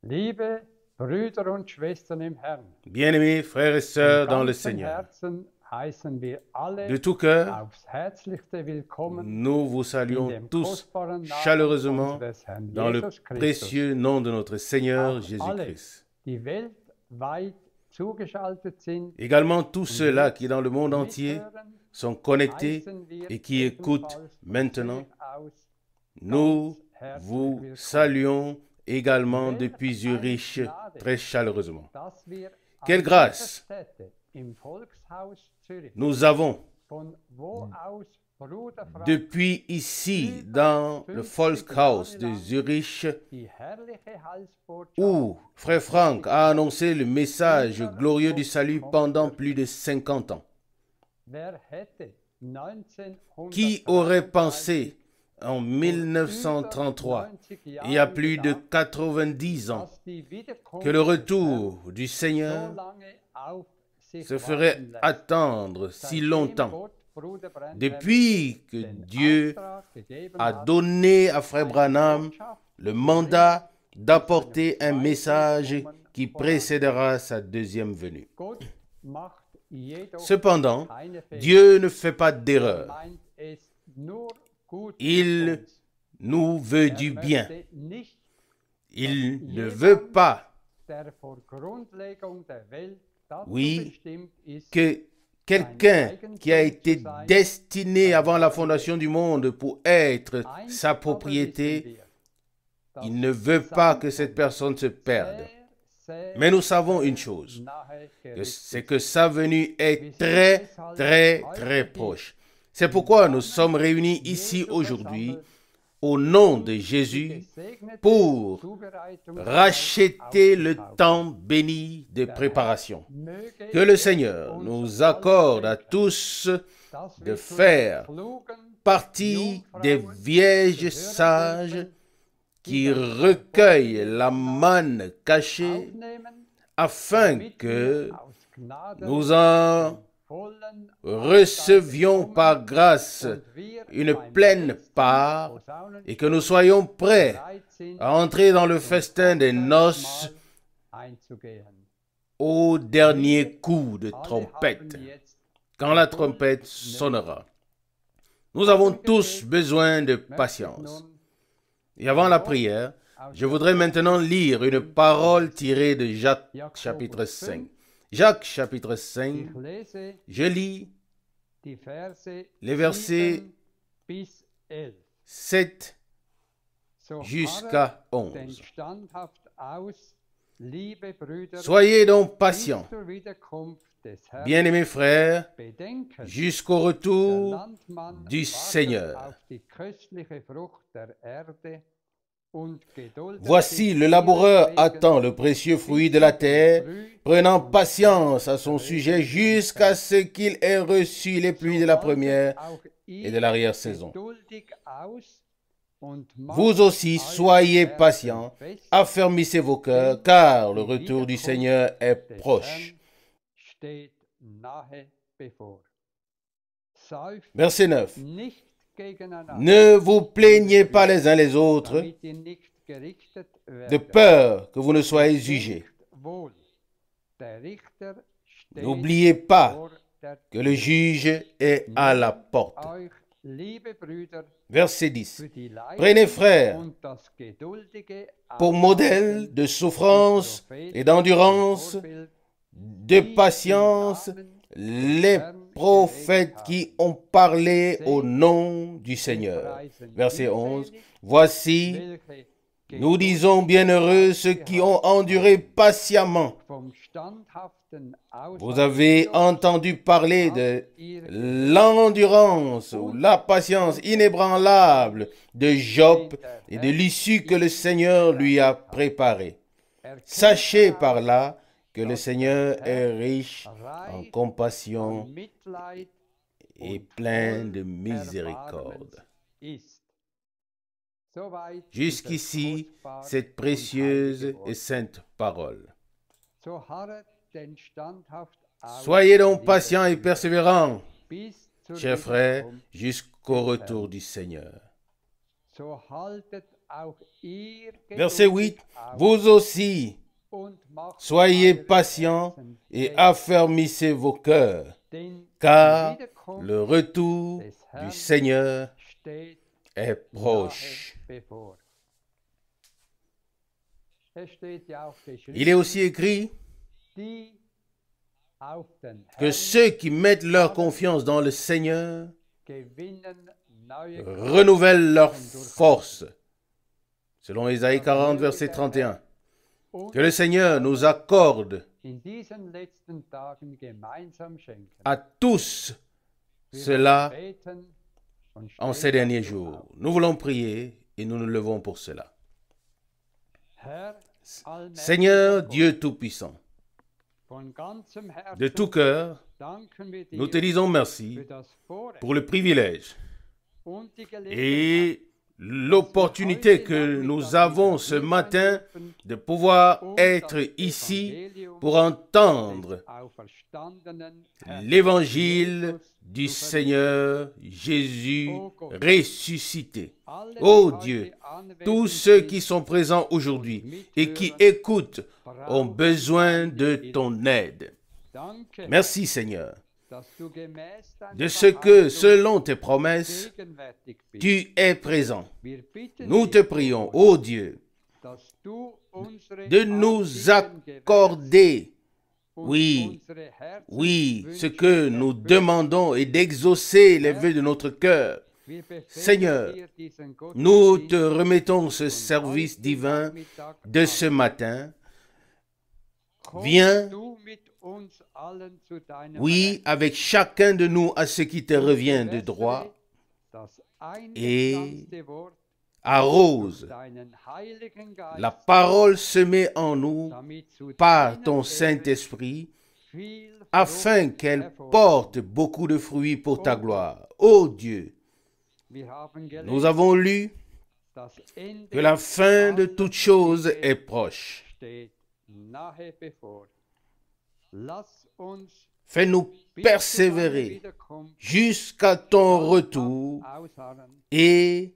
Liebe Brüder und Schwestern im Herrn, Bien-aimés frères et von sœurs dans le ganzem Seigneur, Herzen heißen wir de alle tout cœur, aufs Herzlichste willkommen nous vous in saluons dem tous kostbaren Namen chaleureusement unseres Herrn dans le Jesus Christus. précieux nom de notre Seigneur Auch alle, Jésus-Christ. die weltweit zugeschaltet sind, Également tous ceux-là qui dans le monde entier mithören, sont connectés heißen wir et qui écoutent ebenfalls von maintenant, Zürich aus nous ganz herzlich vous willkommen. saluons également Welch depuis eine Zurich Gnade, très chaleureusement. dass wir an Quelle dieser grâce Stätte im Volkshaus Zürich, nous avons von wo aus Bruder Frank depuis ici dans le Volkshaus de Zurich die herrliche Heilsbotschaft où Frère Franck a annoncé le message glorieux du salut pendant plus de 50 ans. Wer hätte Qui aurait pensé en 1933, il y a plus de 90 ans, que le retour du Seigneur se ferait attendre si longtemps, depuis que Dieu a donné à Frère Branham le mandat d'apporter un message qui précédera sa deuxième venue. Cependant, Dieu ne fait pas d'erreur. Il nous veut du bien. Il ne veut pas, oui, que quelqu'un qui a été destiné avant la fondation du monde pour être sa propriété, il ne veut pas que cette personne se perde. Mais nous savons une chose, c'est que sa venue est très, très, très proche. C'est pourquoi nous sommes réunis ici aujourd'hui au nom de Jésus pour racheter le temps béni de préparation. Que le Seigneur nous accorde à tous de faire partie des vierges sages qui recueillent la manne cachée afin que nous en recevions par grâce une pleine part et que nous soyons prêts à entrer dans le festin des noces au dernier coup de trompette, quand la trompette sonnera. Nous avons tous besoin de patience. Et avant la prière, je voudrais maintenant lire une parole tirée de Jacques chapitre 5. Jacques chapitre 5, je lis les versets 7 jusqu'à 11. Soyez donc patients, bien-aimés frères, jusqu'au retour du Seigneur. Voici, le laboureur attend le précieux fruit de la terre, prenant patience à son sujet jusqu'à ce qu'il ait reçu les pluies de la première et de l'arrière-saison. Vous aussi, soyez patients, affermissez vos cœurs, car le retour du Seigneur est proche. Verset 9. Ne vous plaignez pas les uns les autres, de peur que vous ne soyez jugés. N'oubliez pas que le juge est à la porte. Verset 10. Prenez, frères, pour modèle de souffrance et d'endurance, de patience, les prophètes qui ont parlé au nom du Seigneur. Verset 11. Voici, nous disons bienheureux ceux qui ont enduré patiemment. Vous avez entendu parler de l'endurance ou la patience inébranlable de Job et de l'issue que le Seigneur lui a préparée. Sachez par là que le Seigneur est riche en compassion et plein de miséricorde. Jusqu'ici, cette précieuse et sainte parole. Soyez donc patients et persévérants, chers frères, jusqu'au retour du Seigneur. Verset 8. Vous aussi, soyez patients et affermissez vos cœurs, car le retour du Seigneur est proche. Il est aussi écrit que ceux qui mettent leur confiance dans le Seigneur renouvellent leur force. Selon Ésaïe 40, verset 31. Que le Seigneur nous accorde à tous cela en ces derniers jours. Nous voulons prier et nous nous levons pour cela. Seigneur Dieu Tout-Puissant, de tout cœur, nous te disons merci pour le privilège et l'opportunité que nous avons ce matin de pouvoir être ici pour entendre l'évangile du Seigneur Jésus ressuscité. Ô Dieu, tous ceux qui sont présents aujourd'hui et qui écoutent ont besoin de ton aide. Merci Seigneur, de ce que, selon tes promesses, tu es présent. Nous te prions, ô Dieu, de nous accorder, oui, ce que nous demandons et d'exaucer les vœux de notre cœur. Seigneur, nous te remettons ce service divin de ce matin. Viens, oui, avec chacun de nous à ce qui te revient de droit et arrose la parole semée en nous par ton Saint-Esprit afin qu'elle porte beaucoup de fruits pour ta gloire. Ô Dieu, nous avons lu que la fin de toute chose est proche. Fais-nous persévérer jusqu'à ton retour et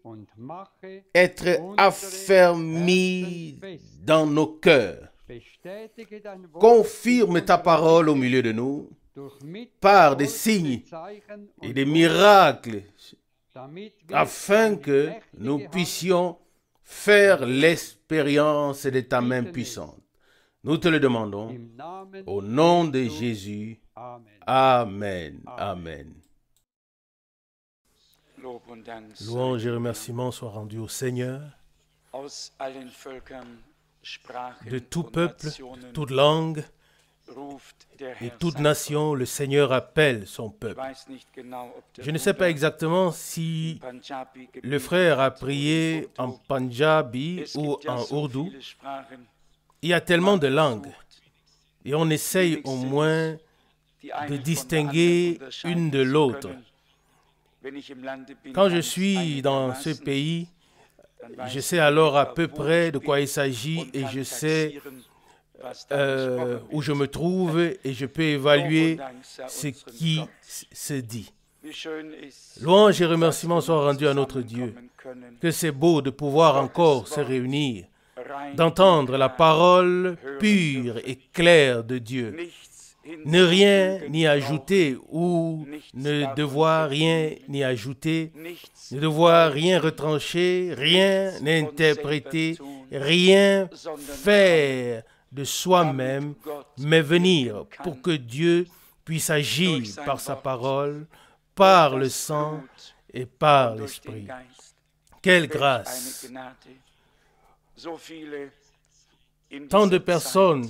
être affermis dans nos cœurs. Confirme ta parole au milieu de nous par des signes et des miracles afin que nous puissions faire l'expérience de ta main puissante. Nous te le demandons au nom de Jésus. Amen. Amen. Louange et remerciements soient rendus au Seigneur. De tout peuple, de toute langue et toute nation, le Seigneur appelle son peuple. Je ne sais pas exactement si le frère a prié en Punjabi ou en Ourdou. Il y a tellement de langues et on essaye au moins de distinguer une de l'autre. Quand je suis dans ce pays, je sais alors à peu près de quoi il s'agit et je sais où je me trouve et je peux évaluer ce qui se dit. Louange et remerciements soient rendus à notre Dieu. Que c'est beau de pouvoir encore se réunir, d'entendre la parole pure et claire de Dieu. Ne rien n'y ajouter ou ne devoir rien n'y ajouter, ne devoir rien retrancher, rien interpréter, rien faire de soi-même, mais venir pour que Dieu puisse agir par sa parole, par le sang et par l'Esprit. Quelle grâce! Tant de personnes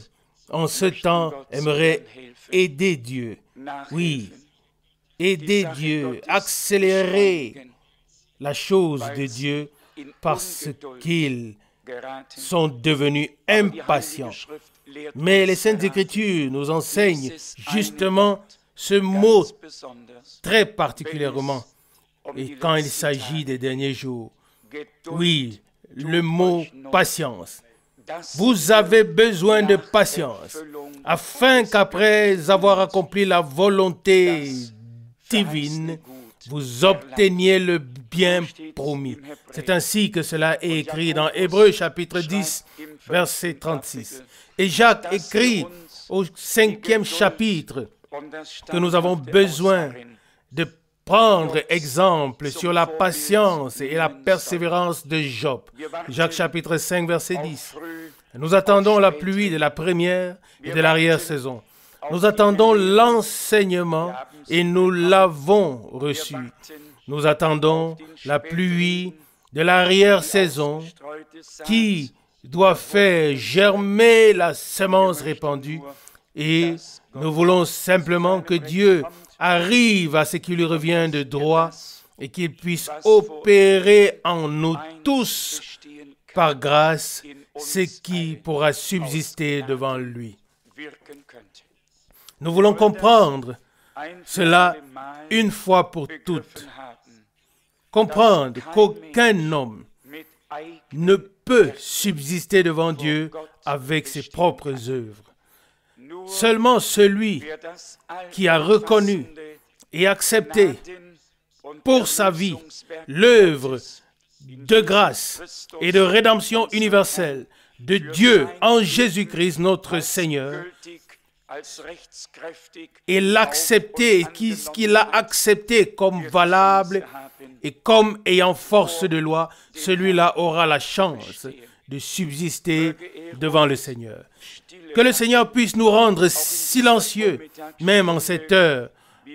en ce temps aimeraient aider Dieu. Oui, aider Dieu, accélérer la chose de Dieu parce qu'ils sont devenus impatients. Mais les Saintes Écritures nous enseignent justement ce mot très particulièrement. Et quand il s'agit des derniers jours, oui, le mot patience. Vous avez besoin de patience, afin qu'après avoir accompli la volonté divine, vous obteniez le bien promis. C'est ainsi que cela est écrit dans Hébreux chapitre 10, verset 36. Et Jacques écrit au 5e chapitre que nous avons besoin de prendre exemple sur la patience et la persévérance de Job. Jacques chapitre 5, verset 10. Nous attendons la pluie de la première et de l'arrière-saison. Nous attendons l'enseignement et nous l'avons reçu. Nous attendons la pluie de l'arrière-saison qui doit faire germer la semence répandue et nous voulons simplement que Dieu arrive à ce qui lui revient de droit et qu'il puisse opérer en nous tous par grâce ce qui pourra subsister devant lui. Nous voulons comprendre cela une fois pour toutes. Comprendre qu'aucun homme ne peut subsister devant Dieu avec ses propres œuvres. Seulement celui qui a reconnu et accepté pour sa vie l'œuvre de grâce et de rédemption universelle de Dieu en Jésus-Christ notre Seigneur et l'accepter, ce qu'il a accepté comme valable et comme ayant force de loi, celui-là aura la chance de subsister devant le Seigneur. Que le Seigneur puisse nous rendre silencieux, même en cette heure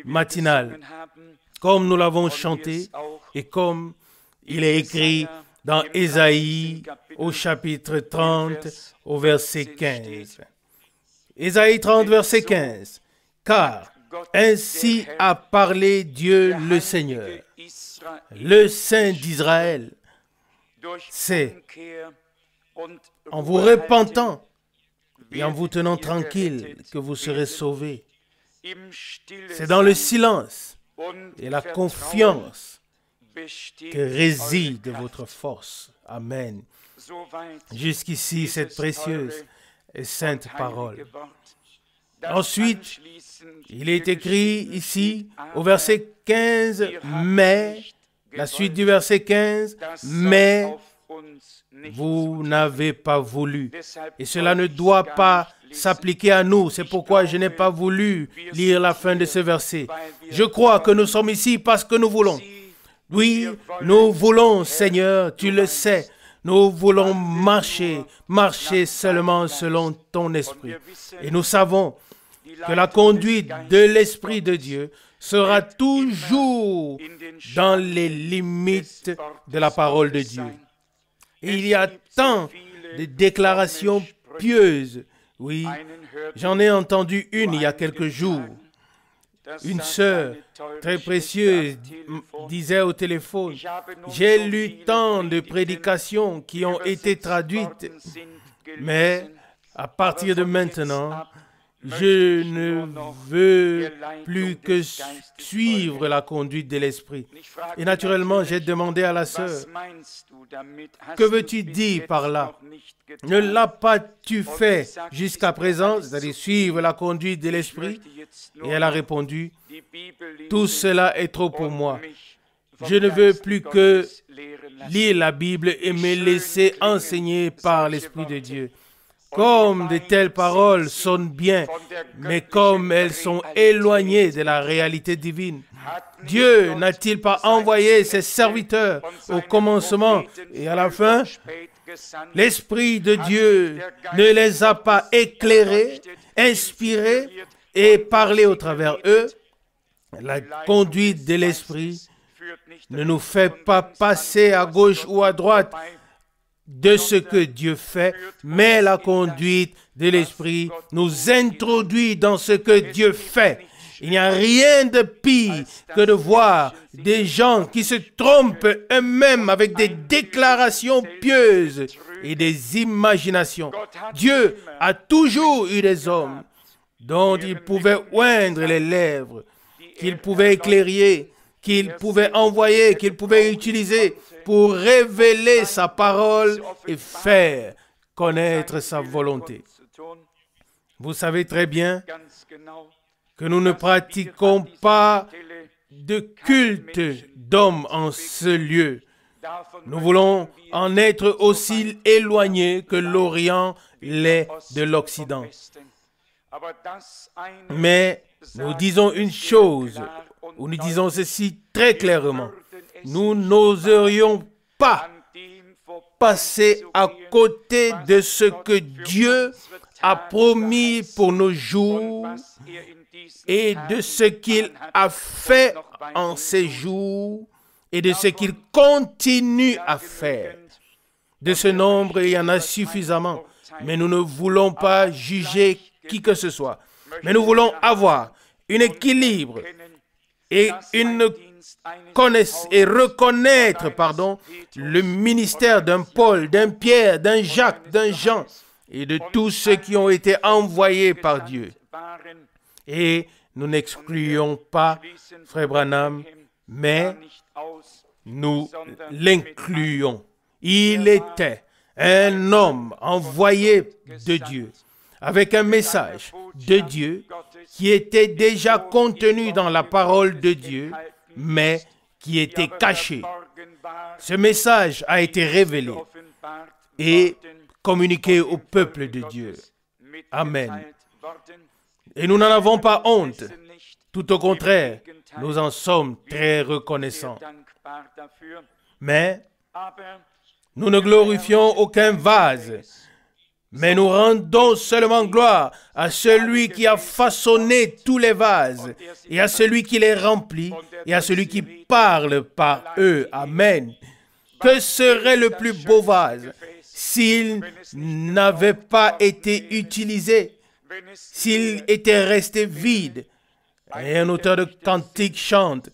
matinale, comme nous l'avons chanté et comme il est écrit dans Ésaïe au chapitre 30 au verset 15. Ésaïe 30, verset 15. Car ainsi a parlé Dieu le Seigneur, le Saint d'Israël. C'est en vous repentant et en vous tenant tranquille que vous serez sauvés. C'est dans le silence et la confiance que réside votre force. Amen. Jusqu'ici, cette précieuse et sainte parole. Ensuite, il est écrit ici au verset 15, mais, la suite du verset 15, mais vous n'avez pas voulu. Et cela ne doit pas s'appliquer à nous. C'est pourquoi je n'ai pas voulu lire la fin de ce verset. Je crois que nous sommes ici parce que nous voulons. Oui, nous voulons, Seigneur, tu le sais. Nous voulons marcher seulement selon ton esprit. Et nous savons que la conduite de l'Esprit de Dieu sera toujours dans les limites de la parole de Dieu. Et il y a tant de déclarations pieuses. Oui, j'en ai entendu une il y a quelques jours. Une sœur très précieuse disait au téléphone, « J'ai lu tant de prédications qui ont été traduites, mais à partir de maintenant, je ne veux plus que suivre la conduite de l'Esprit. » Et naturellement, j'ai demandé à la sœur, « Que veux-tu dire par là? Ne l'as pas-tu fait jusqu'à présent, c'est-à-dire suivre la conduite de l'Esprit ?» Et elle a répondu, « Tout cela est trop pour moi. Je ne veux plus que lire la Bible et me laisser enseigner par l'Esprit de Dieu. » Comme de telles paroles sonnent bien, mais comme elles sont éloignées de la réalité divine. Dieu n'a-t-il pas envoyé ses serviteurs au commencement et à la fin? L'Esprit de Dieu ne les a pas éclairés, inspirés et parlé au travers eux. La conduite de l'Esprit ne nous fait pas passer à gauche ou à droite de ce que Dieu fait, mais la conduite de l'Esprit nous introduit dans ce que Dieu fait. Il n'y a rien de pire que de voir des gens qui se trompent eux-mêmes avec des déclarations pieuses et des imaginations. Dieu a toujours eu des hommes dont il pouvait oindre les lèvres, qu'il pouvait éclairer, qu'il pouvait envoyer, qu'il pouvait utiliser pour révéler sa parole et faire connaître sa volonté. Vous savez très bien que nous ne pratiquons pas de culte d'hommes en ce lieu. Nous voulons en être aussi éloignés que l'Orient l'est de l'Occident. Mais nous disons une chose, ou nous disons ceci très clairement. Nous n'oserions pas passer à côté de ce que Dieu a promis pour nos jours et de ce qu'il a fait en ces jours et de ce qu'il continue à faire. De ce nombre, il y en a suffisamment, mais nous ne voulons pas juger qui que ce soit. Mais nous voulons avoir un équilibre et reconnaître le ministère d'un Paul, d'un Pierre, d'un Jacques, d'un Jean et de tous ceux qui ont été envoyés par Dieu. Et nous n'excluons pas Frère Branham, mais nous l'incluons. Il était un homme envoyé de Dieu, avec un message de Dieu qui était déjà contenu dans la parole de Dieu, mais qui était caché. Ce message a été révélé et communiqué au peuple de Dieu. Amen. Et nous n'en avons pas honte. Tout au contraire, nous en sommes très reconnaissants. Mais nous ne glorifions aucun vase, mais nous rendons seulement gloire à celui qui a façonné tous les vases, et à celui qui les remplit, et à celui qui parle par eux. Amen. Que serait le plus beau vase s'il n'avait pas été utilisé, s'il était resté vide? Et un auteur de cantique chante: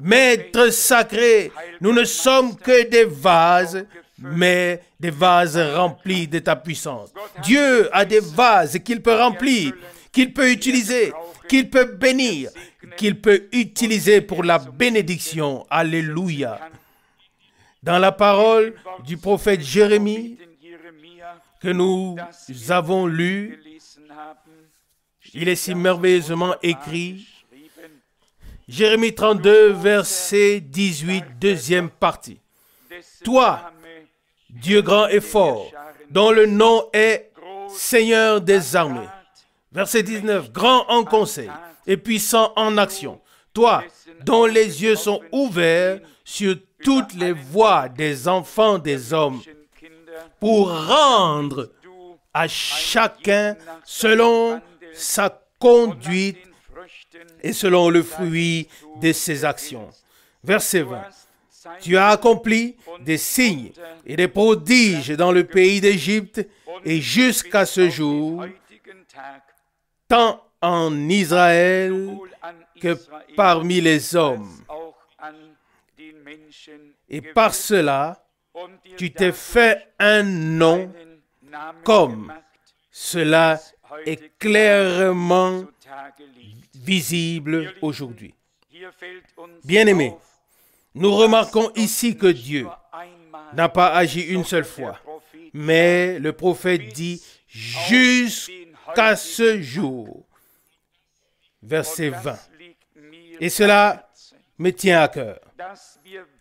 Maître sacré, nous ne sommes que des vases, mais des vases remplis de ta puissance. Dieu a des vases qu'il peut remplir, qu'il peut utiliser, qu'il peut bénir, qu'il peut utiliser pour la bénédiction. Alléluia. Dans la parole du prophète Jérémie que nous avons lue, il est si merveilleusement écrit, Jérémie 32, verset 18, deuxième partie. Toi, Dieu grand et fort, dont le nom est Seigneur des armées. Verset 19, grand en conseil et puissant en action. Toi, dont les yeux sont ouverts sur toutes les voies des enfants des hommes, pour rendre à chacun selon sa conduite et selon le fruit de ses actions. Verset 20. Tu as accompli des signes et des prodiges dans le pays d'Égypte et jusqu'à ce jour, tant en Israël que parmi les hommes. Et par cela, tu t'es fait un nom comme cela est clairement visible aujourd'hui. Bien-aimés, nous remarquons ici que Dieu n'a pas agi une seule fois, mais le prophète dit « jusqu'à ce jour ». Verset 20. Et cela me tient à cœur,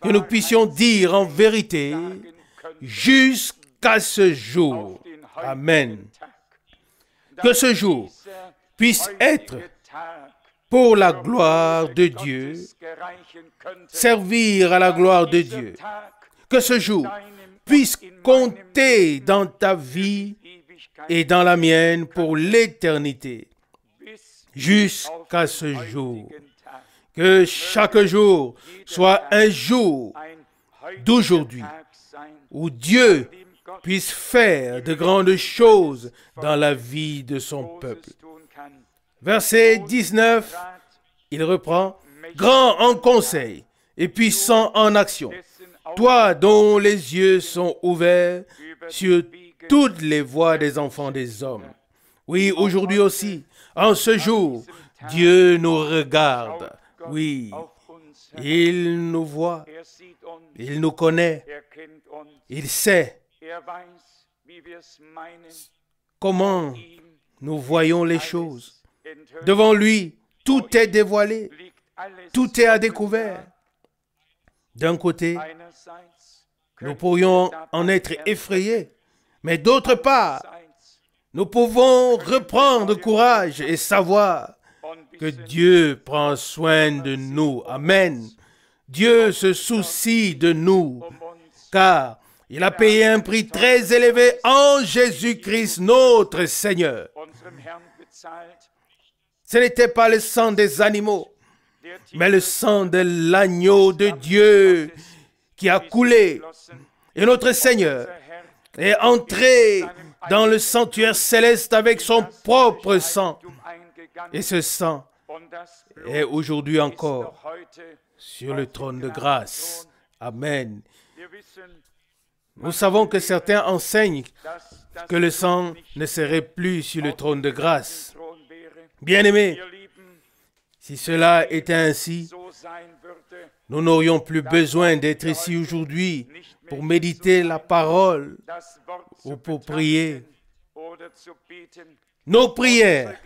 que nous puissions dire en vérité « jusqu'à ce jour ». Amen. Que ce jour puisse être pour la gloire de Dieu, servir à la gloire de Dieu. Que ce jour puisse compter dans ta vie et dans la mienne pour l'éternité, jusqu'à ce jour. Que chaque jour soit un jour d'aujourd'hui où Dieu puisse faire de grandes choses dans la vie de son peuple. Verset 19, il reprend, « Grand en conseil et puissant en action, toi dont les yeux sont ouverts sur toutes les voies des enfants des hommes. » Oui, aujourd'hui aussi, en ce jour, Dieu nous regarde. Oui, il nous voit, il nous connaît, il sait comment nous voyons les choses. Devant lui, tout est dévoilé. tout est à découvert. D'un côté, nous pourrions en être effrayés, mais d'autre part, nous pouvons reprendre courage et savoir que Dieu prend soin de nous. Amen. Dieu se soucie de nous, car il a payé un prix très élevé en Jésus-Christ, notre Seigneur. Ce n'était pas le sang des animaux, mais le sang de l'agneau de Dieu qui a coulé. Et notre Seigneur est entré dans le sanctuaire céleste avec son propre sang. Et ce sang est aujourd'hui encore sur le trône de grâce. Amen. Nous savons que certains enseignent que le sang ne serait plus sur le trône de grâce. Bien-aimés, si cela était ainsi, nous n'aurions plus besoin d'être ici aujourd'hui pour méditer la parole ou pour prier. Nos prières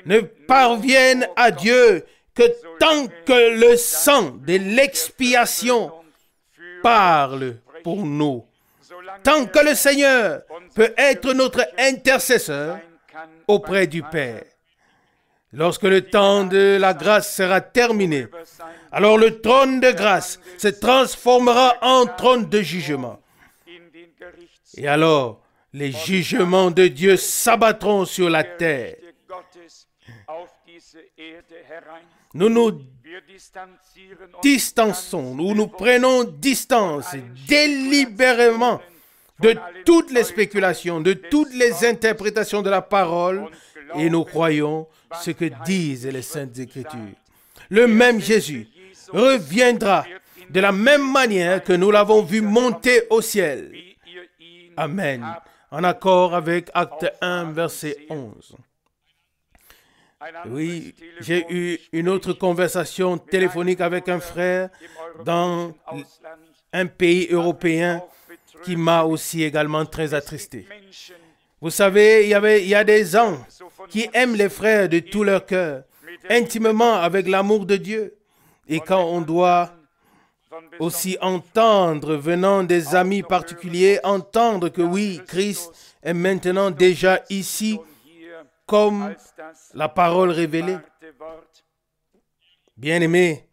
ne parviennent à Dieu que tant que le sang de l'expiation parle pour nous. Tant que le Seigneur peut être notre intercesseur auprès du Père. Lorsque le temps de la grâce sera terminé, alors le trône de grâce se transformera en trône de jugement. Et alors, les jugements de Dieu s'abattront sur la terre. Nous nous distançons, nous prenons distance délibérément de toutes les spéculations, de toutes les interprétations de la parole, et nous croyons ce que disent les Saintes Écritures. Le même Jésus reviendra de la même manière que nous l'avons vu monter au ciel. Amen. En accord avec Acte 1, verset 11. Oui, j'ai eu une autre conversation téléphonique avec un frère dans un pays européen qui m'a aussi également très attristé. Vous savez, il y a des gens qui aiment les frères de tout leur cœur, intimement avec l'amour de Dieu. Et quand on doit aussi entendre, venant des amis particuliers, entendre que oui, Christ est maintenant déjà ici, comme la parole révélée. Bien-aimés,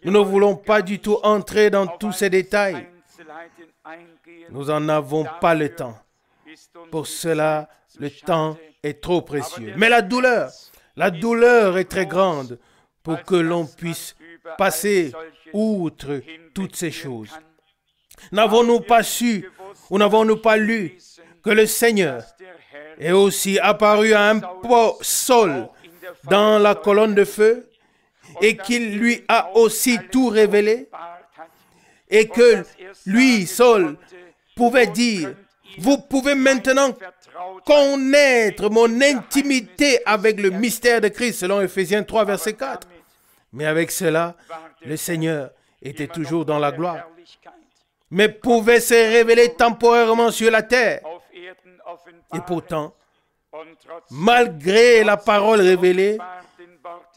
nous ne voulons pas du tout entrer dans tous ces détails. Nous n'en avons pas le temps. Pour cela, le temps est trop précieux. Mais la douleur est très grande pour que l'on puisse passer outre toutes ces choses. N'avons-nous pas su ou n'avons-nous pas lu que le Seigneur est aussi apparu à un Saul dans la colonne de feu et qu'il lui a aussi tout révélé et que lui, Saul, pouvait dire: vous pouvez maintenant connaître mon intimité avec le mystère de Christ, selon Éphésiens 3, verset 4. Mais avec cela, le Seigneur était toujours dans la gloire, mais pouvait se révéler temporairement sur la terre. Et pourtant, malgré la parole révélée,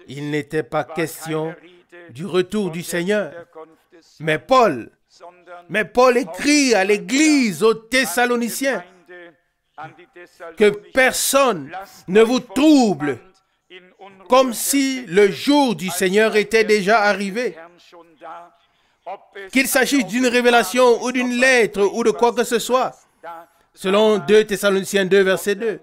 il n'était pas question du retour du Seigneur. Mais Paul écrit à l'église aux Thessaloniciens que personne ne vous trouble, comme si le jour du Seigneur était déjà arrivé. Qu'il s'agisse d'une révélation ou d'une lettre ou de quoi que ce soit, selon 2 Thessaloniciens 2, verset 2.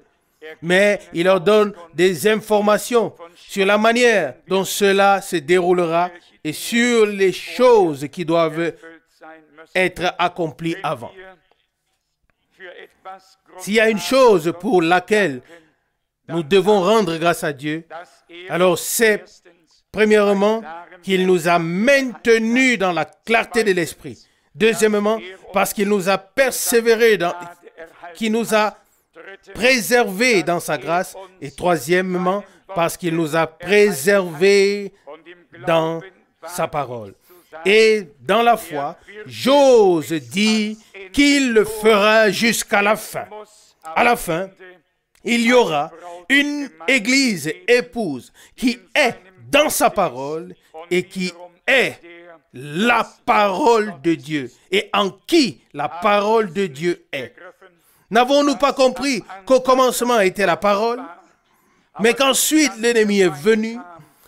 Mais il leur donne des informations sur la manière dont cela se déroulera et sur les choses qui doivent être accomplies avant. S'il y a une chose pour laquelle nous devons rendre grâce à Dieu, alors c'est premièrement qu'il nous a maintenus dans la clarté de l'esprit. Deuxièmement, parce qu'il nous a persévérés, qu'il nous a préservés dans sa grâce. Et troisièmement, parce qu'il nous a préservés dans sa parole. Et dans la foi, j'ose dire qu'il le fera jusqu'à la fin. À la fin, il y aura une église épouse qui est dans sa parole et qui est la parole de Dieu et en qui la parole de Dieu est. N'avons-nous pas compris qu'au commencement était la parole, mais qu'ensuite l'ennemi est venu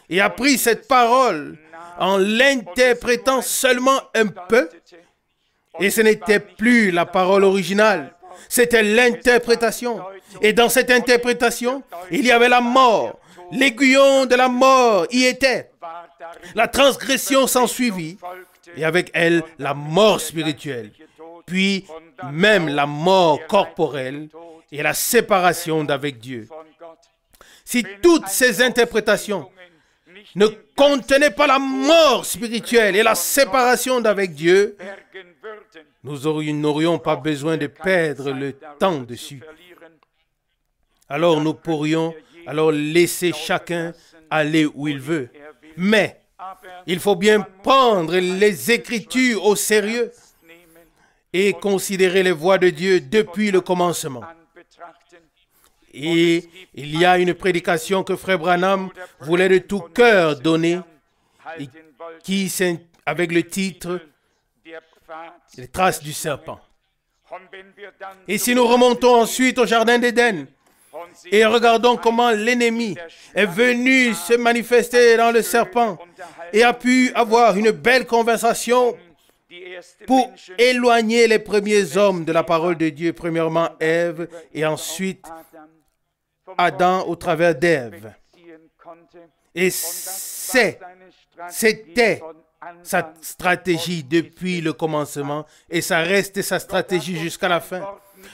et a pris cette parole en l'interprétant seulement un peu, et ce n'était plus la parole originale, c'était l'interprétation. Et dans cette interprétation, il y avait la mort. L'aiguillon de la mort y était. La transgression s'ensuivit, et avec elle, la mort spirituelle, puis même la mort corporelle et la séparation d'avec Dieu. Si toutes ces interprétations ne contenaient pas la mort spirituelle et la séparation d'avec Dieu, nous n'aurions pas besoin de perdre le temps dessus. Alors nous pourrions laisser chacun aller où il veut. Mais il faut bien prendre les Écritures au sérieux et considérer les voies de Dieu depuis le commencement. Et il y a une prédication que Frère Branham voulait de tout cœur donner, avec le titre « Les traces du serpent ». Et si nous remontons ensuite au Jardin d'Éden et regardons comment l'ennemi est venu se manifester dans le serpent et a pu avoir une belle conversation pour éloigner les premiers hommes de la parole de Dieu, premièrement Ève et ensuite Adam au travers d'Ève. Et c'était sa stratégie depuis le commencement et ça reste sa stratégie jusqu'à la fin.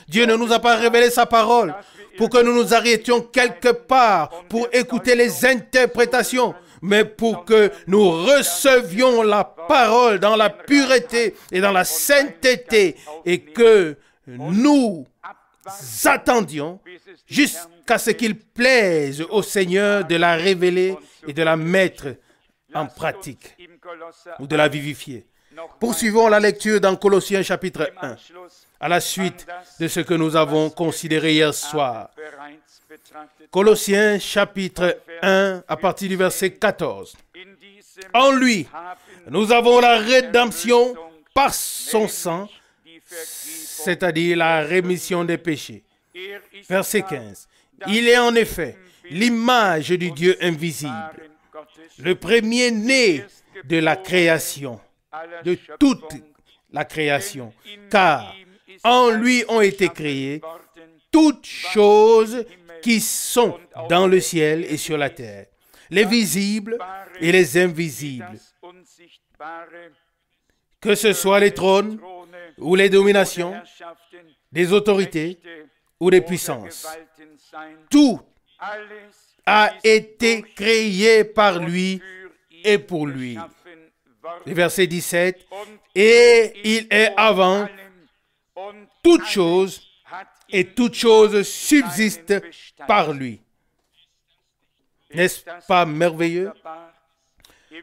Dieu ne nous a pas révélé sa parole pour que nous nous arrêtions quelque part pour écouter les interprétations, mais pour que nous recevions la parole dans la pureté et dans la sainteté et que nous attendions jusqu'à ce qu'il plaise au Seigneur de la révéler et de la mettre en pratique ou de la vivifier. Poursuivons la lecture dans Colossiens chapitre 1, à la suite de ce que nous avons considéré hier soir. Colossiens chapitre 1, à partir du verset 14. En lui, nous avons la rédemption par son sang, c'est-à-dire la rémission des péchés. Verset 15. Il est en effet l'image du Dieu invisible, le premier-né de la création, de toute la création, car en lui ont été créées toutes choses qui sont dans le ciel et sur la terre, les visibles et les invisibles, que ce soit les trônes ou les dominations, des autorités ou des puissances. Tout a été créé par lui et pour lui. Le verset 17, et il est avant toute chose, et toute chose subsiste par lui. N'est-ce pas merveilleux?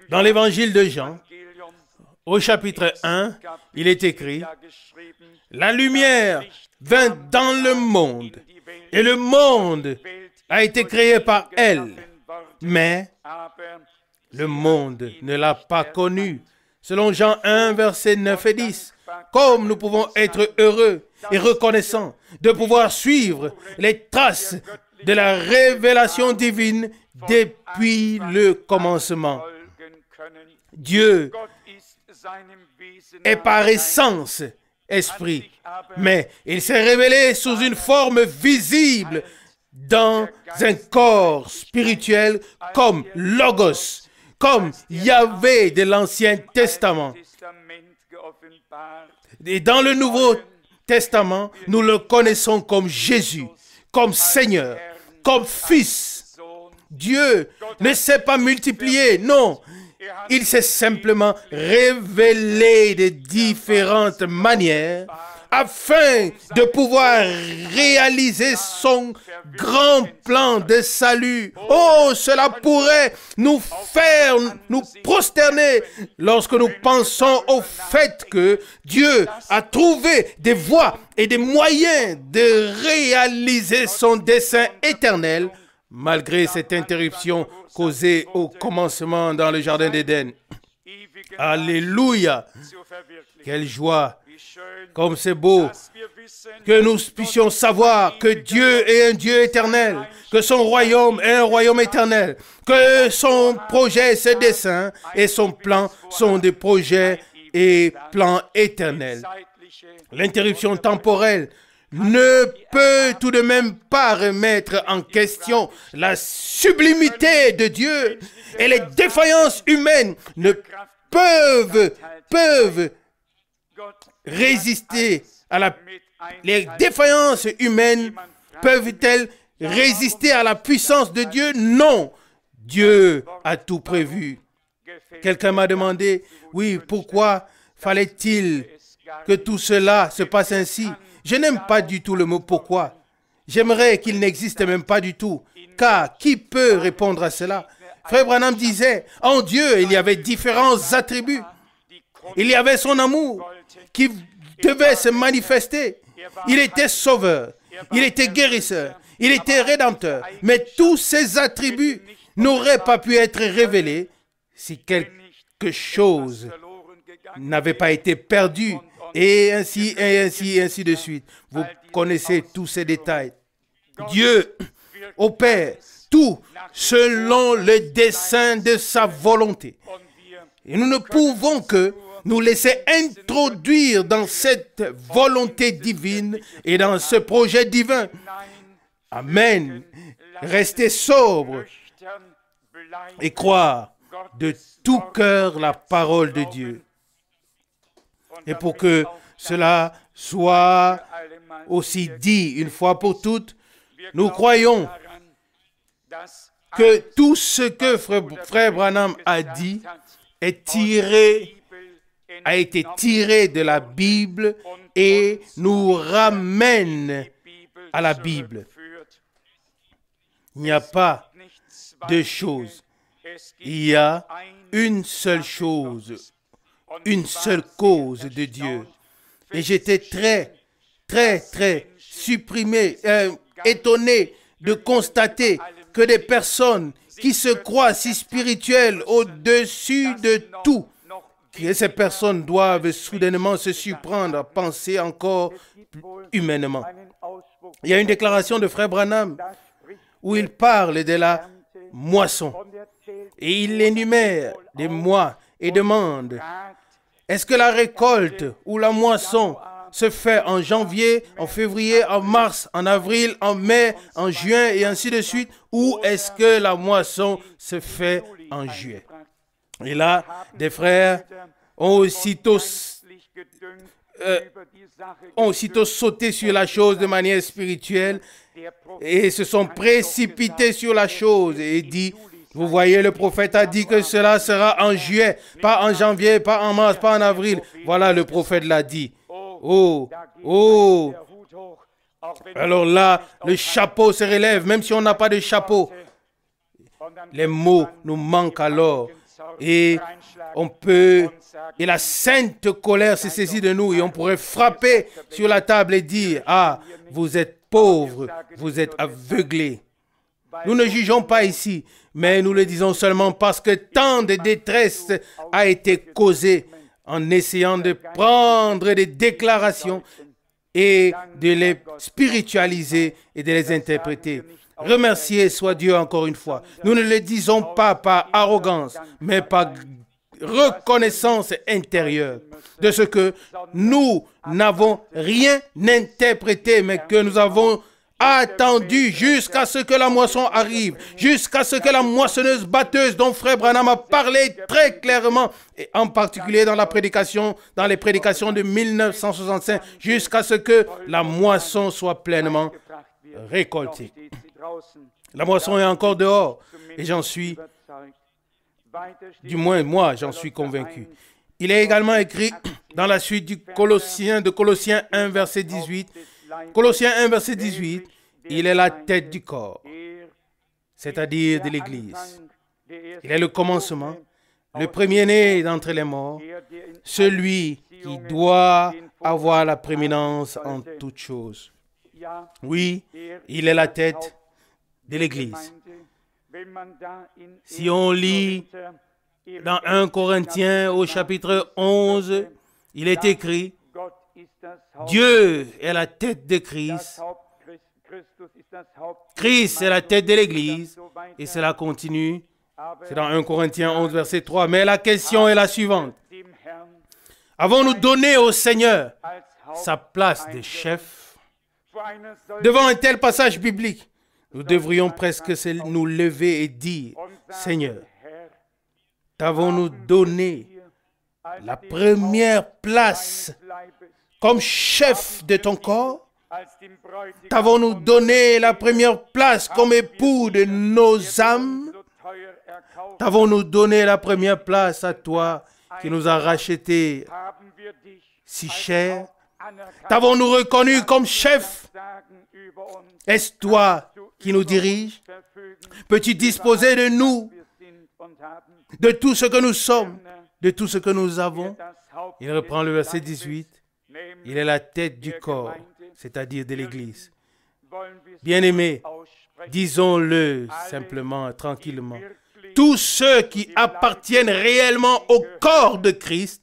Dans l'évangile de Jean, au chapitre 1, il est écrit, « La lumière vint dans le monde, et le monde a été créé par elle, mais le monde ne l'a pas connue. » Selon Jean 1, versets 9 et 10. Comme nous pouvons être heureux et reconnaissants de pouvoir suivre les traces de la révélation divine depuis le commencement. Dieu est par essence esprit, mais il s'est révélé sous une forme visible dans un corps spirituel comme Logos, comme Yahvé de l'Ancien Testament. Et dans le Nouveau Testament, nous le connaissons comme Jésus, comme Seigneur, comme Fils. Dieu ne s'est pas multiplié, non. Il s'est simplement révélé de différentes manières afin de pouvoir réaliser son grand plan de salut. Oh, cela pourrait nous faire nous prosterner lorsque nous pensons au fait que Dieu a trouvé des voies et des moyens de réaliser son dessein éternel malgré cette interruption causée au commencement dans le jardin d'Éden. Alléluia! Quelle joie! Comme c'est beau que nous puissions savoir que Dieu est un Dieu éternel, que son royaume est un royaume éternel, que son projet, ses desseins et son plan sont des projets et plans éternels. L'interruption temporelle ne peut tout de même pas remettre en question la sublimité de Dieu, et les défaillances humaines ne peuvent résister à les défaillances humaines peuvent-elles résister à la puissance de Dieu? Non, Dieu a tout prévu. Quelqu'un m'a demandé, oui, pourquoi fallait-il que tout cela se passe ainsi? Je n'aime pas du tout le mot pourquoi. J'aimerais qu'il n'existe même pas du tout, car qui peut répondre à cela? Frère Branham disait, en Dieu, il y avait différents attributs. Il y avait son amour qui devait se manifester. Il était sauveur, il était guérisseur, il était rédempteur. Mais tous ces attributs n'auraient pas pu être révélés si quelque chose n'avait pas été perdu. Et ainsi de suite. Vous connaissez tous ces détails. Dieu opère tout selon le dessein de sa volonté. Et nous ne pouvons que nous laisser introduire dans cette volonté divine et dans ce projet divin. Amen. Restez sobre et croire de tout cœur la parole de Dieu. Et pour que cela soit aussi dit une fois pour toutes, nous croyons que tout ce que frère Branham a dit a été tiré de la Bible et nous ramène à la Bible. Il n'y a pas deux choses. Il y a une seule chose, une seule cause de Dieu. Et j'étais très étonné de constater que des personnes qui se croient si spirituelles au-dessus de tout, que ces personnes doivent soudainement se surprendre à penser encore humainement. Il y a une déclaration de frère Branham où il parle de la moisson et il énumère des mois et demande: est-ce que la récolte ou la moisson se fait en janvier, en février, en mars, en avril, en mai, en juin et ainsi de suite, ou est-ce que la moisson se fait en juillet? Et là, des frères ont aussitôt sauté sur la chose de manière spirituelle et se sont précipités sur la chose et dit: vous voyez, le prophète a dit que cela sera en juillet, pas en janvier, pas en mars, pas en avril. Voilà, le prophète l'a dit. Oh. Alors là, le chapeau se relève, même si on n'a pas de chapeau. Les mots nous manquent alors. Et la sainte colère se saisit de nous et on pourrait frapper sur la table et dire: ah, vous êtes pauvres, vous êtes aveuglés. Nous ne jugeons pas ici, mais nous le disons seulement parce que tant de détresse a été causée en essayant de prendre des déclarations et de les spiritualiser et de les interpréter. Remercié soit Dieu encore une fois. Nous ne le disons pas par arrogance, mais par reconnaissance intérieure de ce que nous n'avons rien interprété, mais que nous avons attendu jusqu'à ce que la moisson arrive, jusqu'à ce que la moissonneuse batteuse dont frère Branham a parlé très clairement, et en particulier dans les prédications de 1965, jusqu'à ce que la moisson soit pleinement récoltée. La moisson est encore dehors et moi, j'en suis convaincu. Il est également écrit dans la suite de Colossiens 1, verset 18, Colossiens 1, verset 18, il est la tête du corps, c'est-à-dire de l'Église. Il est le commencement, le premier-né d'entre les morts, celui qui doit avoir la prééminence en toutes choses. Oui, il est la tête de l'Église. Si on lit dans 1 Corinthiens au chapitre 11, il est écrit, Dieu est la tête de Christ, Christ est la tête de l'Église, et cela continue. C'est dans 1 Corinthiens 11, verset 3. Mais la question est la suivante. Avons-nous donné au Seigneur sa place de chef? Devant un tel passage biblique, nous devrions presque nous lever et dire, Seigneur, t'avons-nous donné la première place comme chef de ton corps? T'avons-nous donné la première place comme époux de nos âmes? T'avons-nous donné la première place à toi qui nous a rachetés si cher? T'avons-nous reconnu comme chef? Est-ce toi qui nous diriges? Peux-tu disposer de nous, de tout ce que nous sommes, de tout ce que nous avons? Il reprend le verset 18. Il est la tête du corps, c'est-à-dire de l'Église. Bien-aimés, disons-le simplement, tranquillement. Tous ceux qui appartiennent réellement au corps de Christ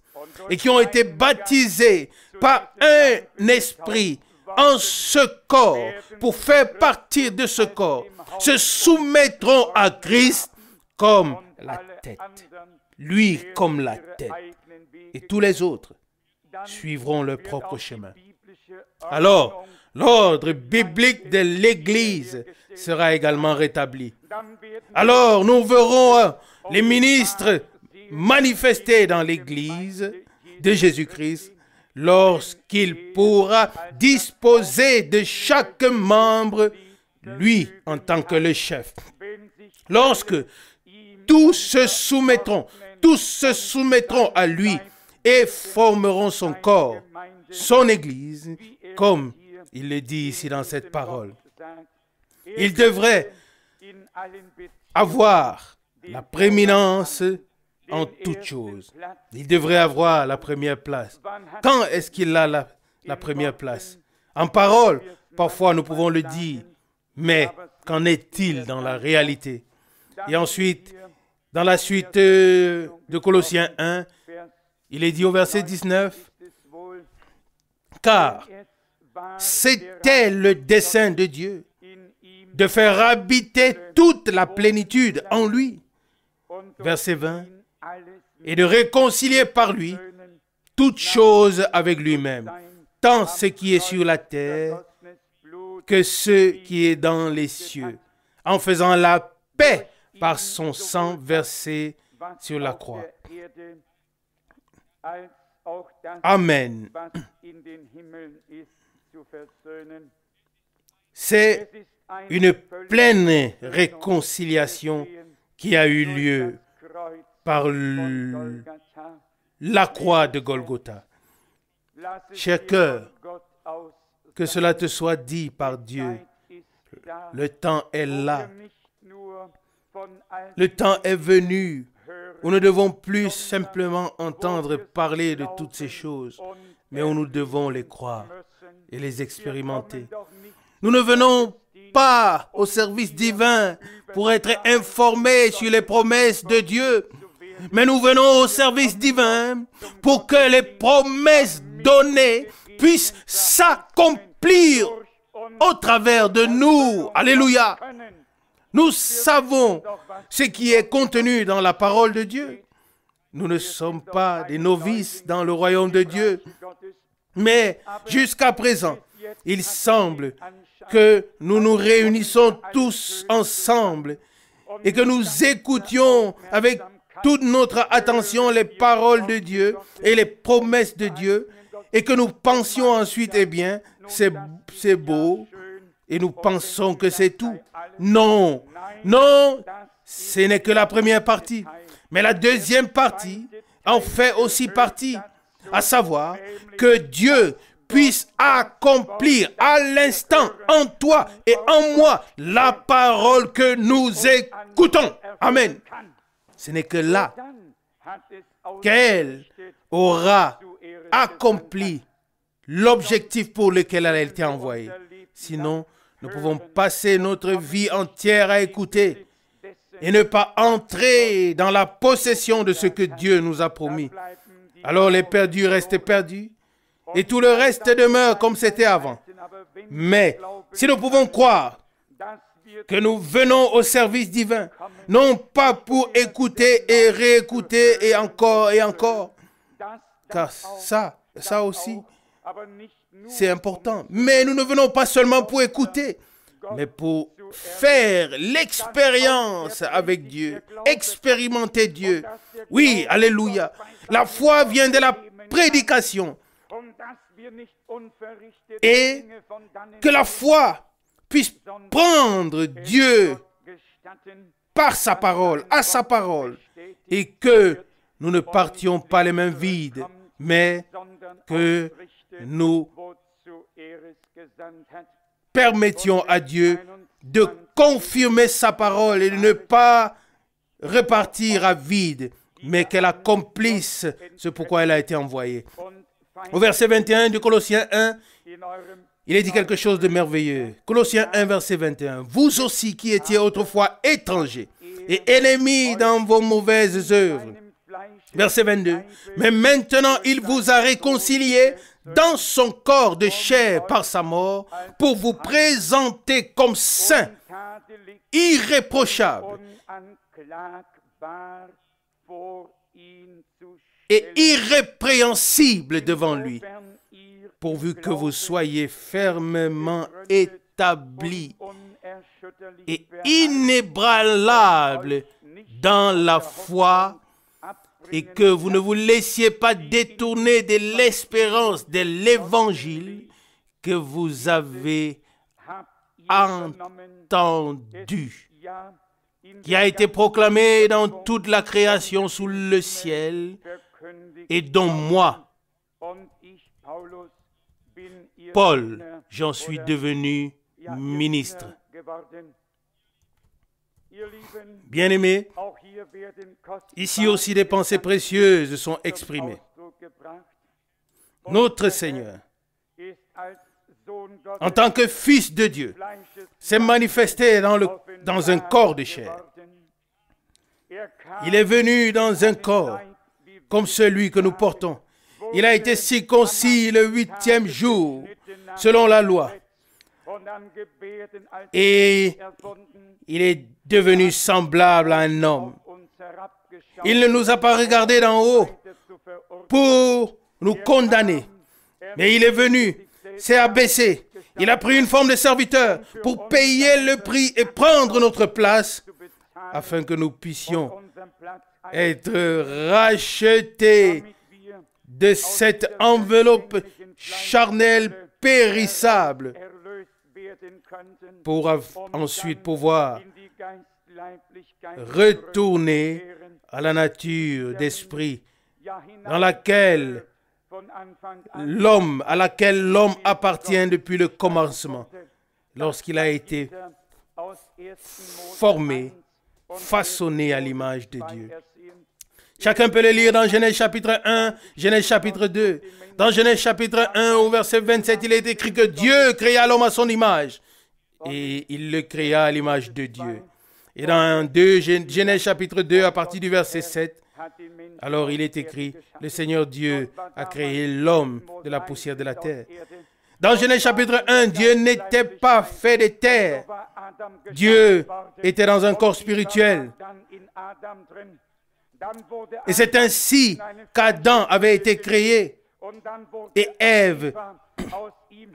et qui ont été baptisés par un esprit en ce corps pour faire partie de ce corps se soumettront à Christ comme la tête. Lui comme la tête. Et tous les autres suivront leur propre chemin. Alors, l'ordre biblique de l'Église sera également rétabli. Alors, nous verrons les ministres manifestés dans l'Église de Jésus-Christ lorsqu'il pourra disposer de chaque membre, lui en tant que le chef. Lorsque tous se soumettront à lui et formeront son corps, son Église, comme il le dit ici dans cette parole. Il devrait avoir la prééminence en toutes choses. Il devrait avoir la première place. Quand est-ce qu'il a la première place? En parole, parfois nous pouvons le dire, mais qu'en est-il dans la réalité? Et ensuite, dans la suite de Colossiens 1, il est dit au verset 19, car c'était le dessein de Dieu de faire habiter toute la plénitude en lui. Verset 20, et de réconcilier par lui toutes choses avec lui-même, tant ce qui est sur la terre que ce qui est dans les cieux, en faisant la paix par son sang versé sur la croix. Amen. C'est une pleine réconciliation qui a eu lieu par la croix de Golgotha. Cher cœur, que cela te soit dit par Dieu. Le temps est là. Le temps est venu où nous ne devons plus simplement entendre parler de toutes ces choses, mais où nous devons les croire et les expérimenter. Nous ne venons pas au service divin pour être informés sur les promesses de Dieu, mais nous venons au service divin pour que les promesses données puissent s'accomplir au travers de nous. Alléluia. Nous savons ce qui est contenu dans la parole de Dieu. Nous ne sommes pas des novices dans le royaume de Dieu. Mais jusqu'à présent, il semble que nous nous réunissons tous ensemble et que nous écoutions avec toute notre attention les paroles de Dieu et les promesses de Dieu et que nous pensions ensuite, eh bien, c'est beau et nous pensons que c'est tout. Non, non, ce n'est que la première partie. Mais la deuxième partie en fait aussi partie, à savoir que Dieu puisse accomplir à l'instant en toi et en moi la parole que nous écoutons. Amen. Ce n'est que là qu'elle aura accompli l'objectif pour lequel elle a été envoyée. Sinon, nous pouvons passer notre vie entière à écouter et ne pas entrer dans la possession de ce que Dieu nous a promis. Alors les perdus restent perdus et tout le reste demeure comme c'était avant. Mais si nous pouvons croire que nous venons au service divin, non pas pour écouter et réécouter et encore, car ça aussi, c'est important. Mais nous ne venons pas seulement pour écouter, mais pour faire l'expérience avec Dieu, expérimenter Dieu. Oui, alléluia. La foi vient de la prédication. Et que la foi puisse prendre Dieu par sa parole, à sa parole, et que nous ne partions pas les mains vides, mais que nous permettions à Dieu de confirmer sa parole et de ne pas repartir à vide, mais qu'elle accomplisse ce pourquoi elle a été envoyée. Au verset 21 de Colossiens 1, il est dit quelque chose de merveilleux. Colossiens 1, verset 21. Vous aussi qui étiez autrefois étrangers et ennemis dans vos mauvaises œuvres. Verset 22. Mais maintenant, il vous a réconciliés dans son corps de chair par sa mort pour vous présenter comme saints, irréprochables et irrépréhensibles devant lui, pourvu que vous soyez fermement établis et inébranlables dans la foi et que vous ne vous laissiez pas détourner de l'espérance de l'évangile que vous avez entendu, qui a été proclamé dans toute la création sous le ciel et dont moi, Paul, j'en suis devenu ministre. Bien-aimés, ici aussi des pensées précieuses sont exprimées. Notre Seigneur, en tant que Fils de Dieu, s'est manifesté dans un corps de chair. Il est venu dans un corps comme celui que nous portons. Il a été circoncis le 8e jour, selon la loi. Et il est devenu semblable à un homme. Il ne nous a pas regardés d'en haut pour nous condamner. Mais il est venu, s'est abaissé. Il a pris une forme de serviteur pour payer le prix et prendre notre place afin que nous puissions être rachetés de cette enveloppe charnelle périssable pour ensuite pouvoir retourner à la nature d'esprit à laquelle l'homme appartient depuis le commencement, lorsqu'il a été formé, façonné à l'image de Dieu. Chacun peut le lire dans Genèse chapitre 1, Genèse chapitre 2. Dans Genèse chapitre 1, au verset 27, il est écrit que Dieu créa l'homme à son image. Et il le créa à l'image de Dieu. Et dans Genèse chapitre 2, à partir du verset 7, alors il est écrit, le Seigneur Dieu a créé l'homme de la poussière de la terre. Dans Genèse chapitre 1, Dieu n'était pas fait de terre. Dieu était dans un corps spirituel. Et c'est ainsi qu'Adam avait été créé. Et Ève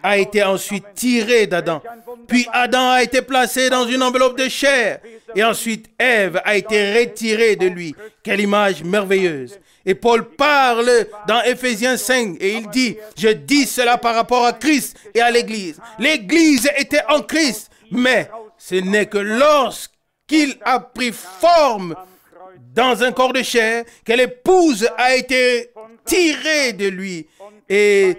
a été ensuite tirée d'Adam. Puis Adam a été placé dans une enveloppe de chair. Et ensuite Ève a été retirée de lui. Quelle image merveilleuse. Et Paul parle dans Éphésiens 5 et il dit, je dis cela par rapport à Christ et à l'Église. L'Église était en Christ, mais ce n'est que lorsqu'il a pris forme dans un corps de chair que l'épouse a été tirée de lui. Et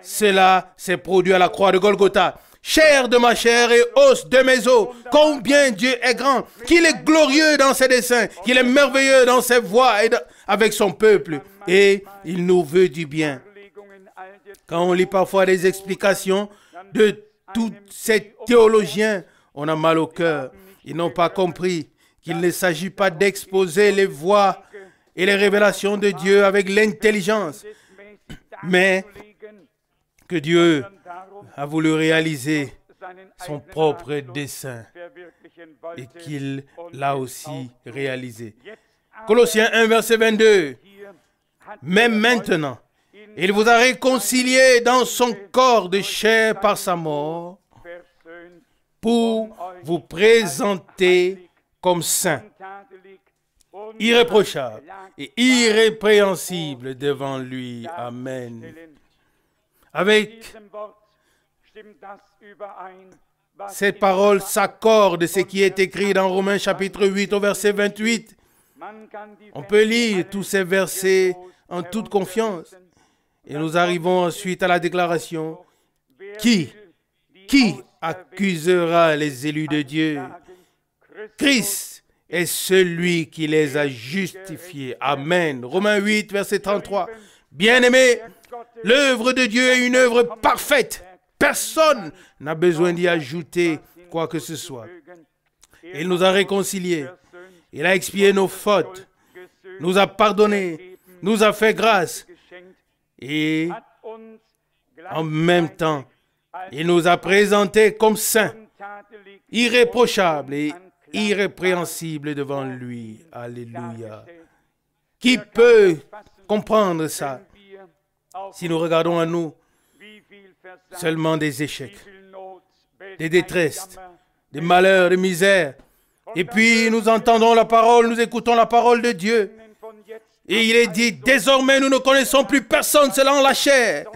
cela s'est produit à la croix de Golgotha. Chair de ma chair et os de mes os, combien Dieu est grand, qu'il est glorieux dans ses desseins, qu'il est merveilleux dans ses voies et avec son peuple. Et il nous veut du bien. Quand on lit parfois des explications de tous ces théologiens, on a mal au cœur. Ils n'ont pas compris qu'il ne s'agit pas d'exposer les voies et les révélations de Dieu avec l'intelligence, mais que Dieu a voulu réaliser son propre dessein et qu'il l'a aussi réalisé. Colossiens 1, verset 22. Mais maintenant, il vous a réconcilié dans son corps de chair par sa mort pour vous présenter comme saints, irréprochables et irrépréhensibles devant lui. Amen. Avec cette parole s'accorde ce qui est écrit dans Romains chapitre 8 au verset 28. On peut lire tous ces versets en toute confiance. Et nous arrivons ensuite à la déclaration. Qui accusera les élus de Dieu? Christ est celui qui les a justifiés. Amen. Romains 8, verset 33. Bien-aimés, l'œuvre de Dieu est une œuvre parfaite. Personne n'a besoin d'y ajouter quoi que ce soit. Il nous a réconciliés. Il a expié nos fautes. Nous a pardonnés. Nous a fait grâce. Et en même temps, il nous a présentés comme saints, irréprochables et irrépréhensibles devant lui. Alléluia. Qui peut comprendre ça? Si nous regardons à nous, seulement des échecs, des détresses, des malheurs, des misères. Et puis nous entendons la parole, nous écoutons la parole de Dieu. Et il est dit, désormais nous ne connaissons plus personne selon la chair,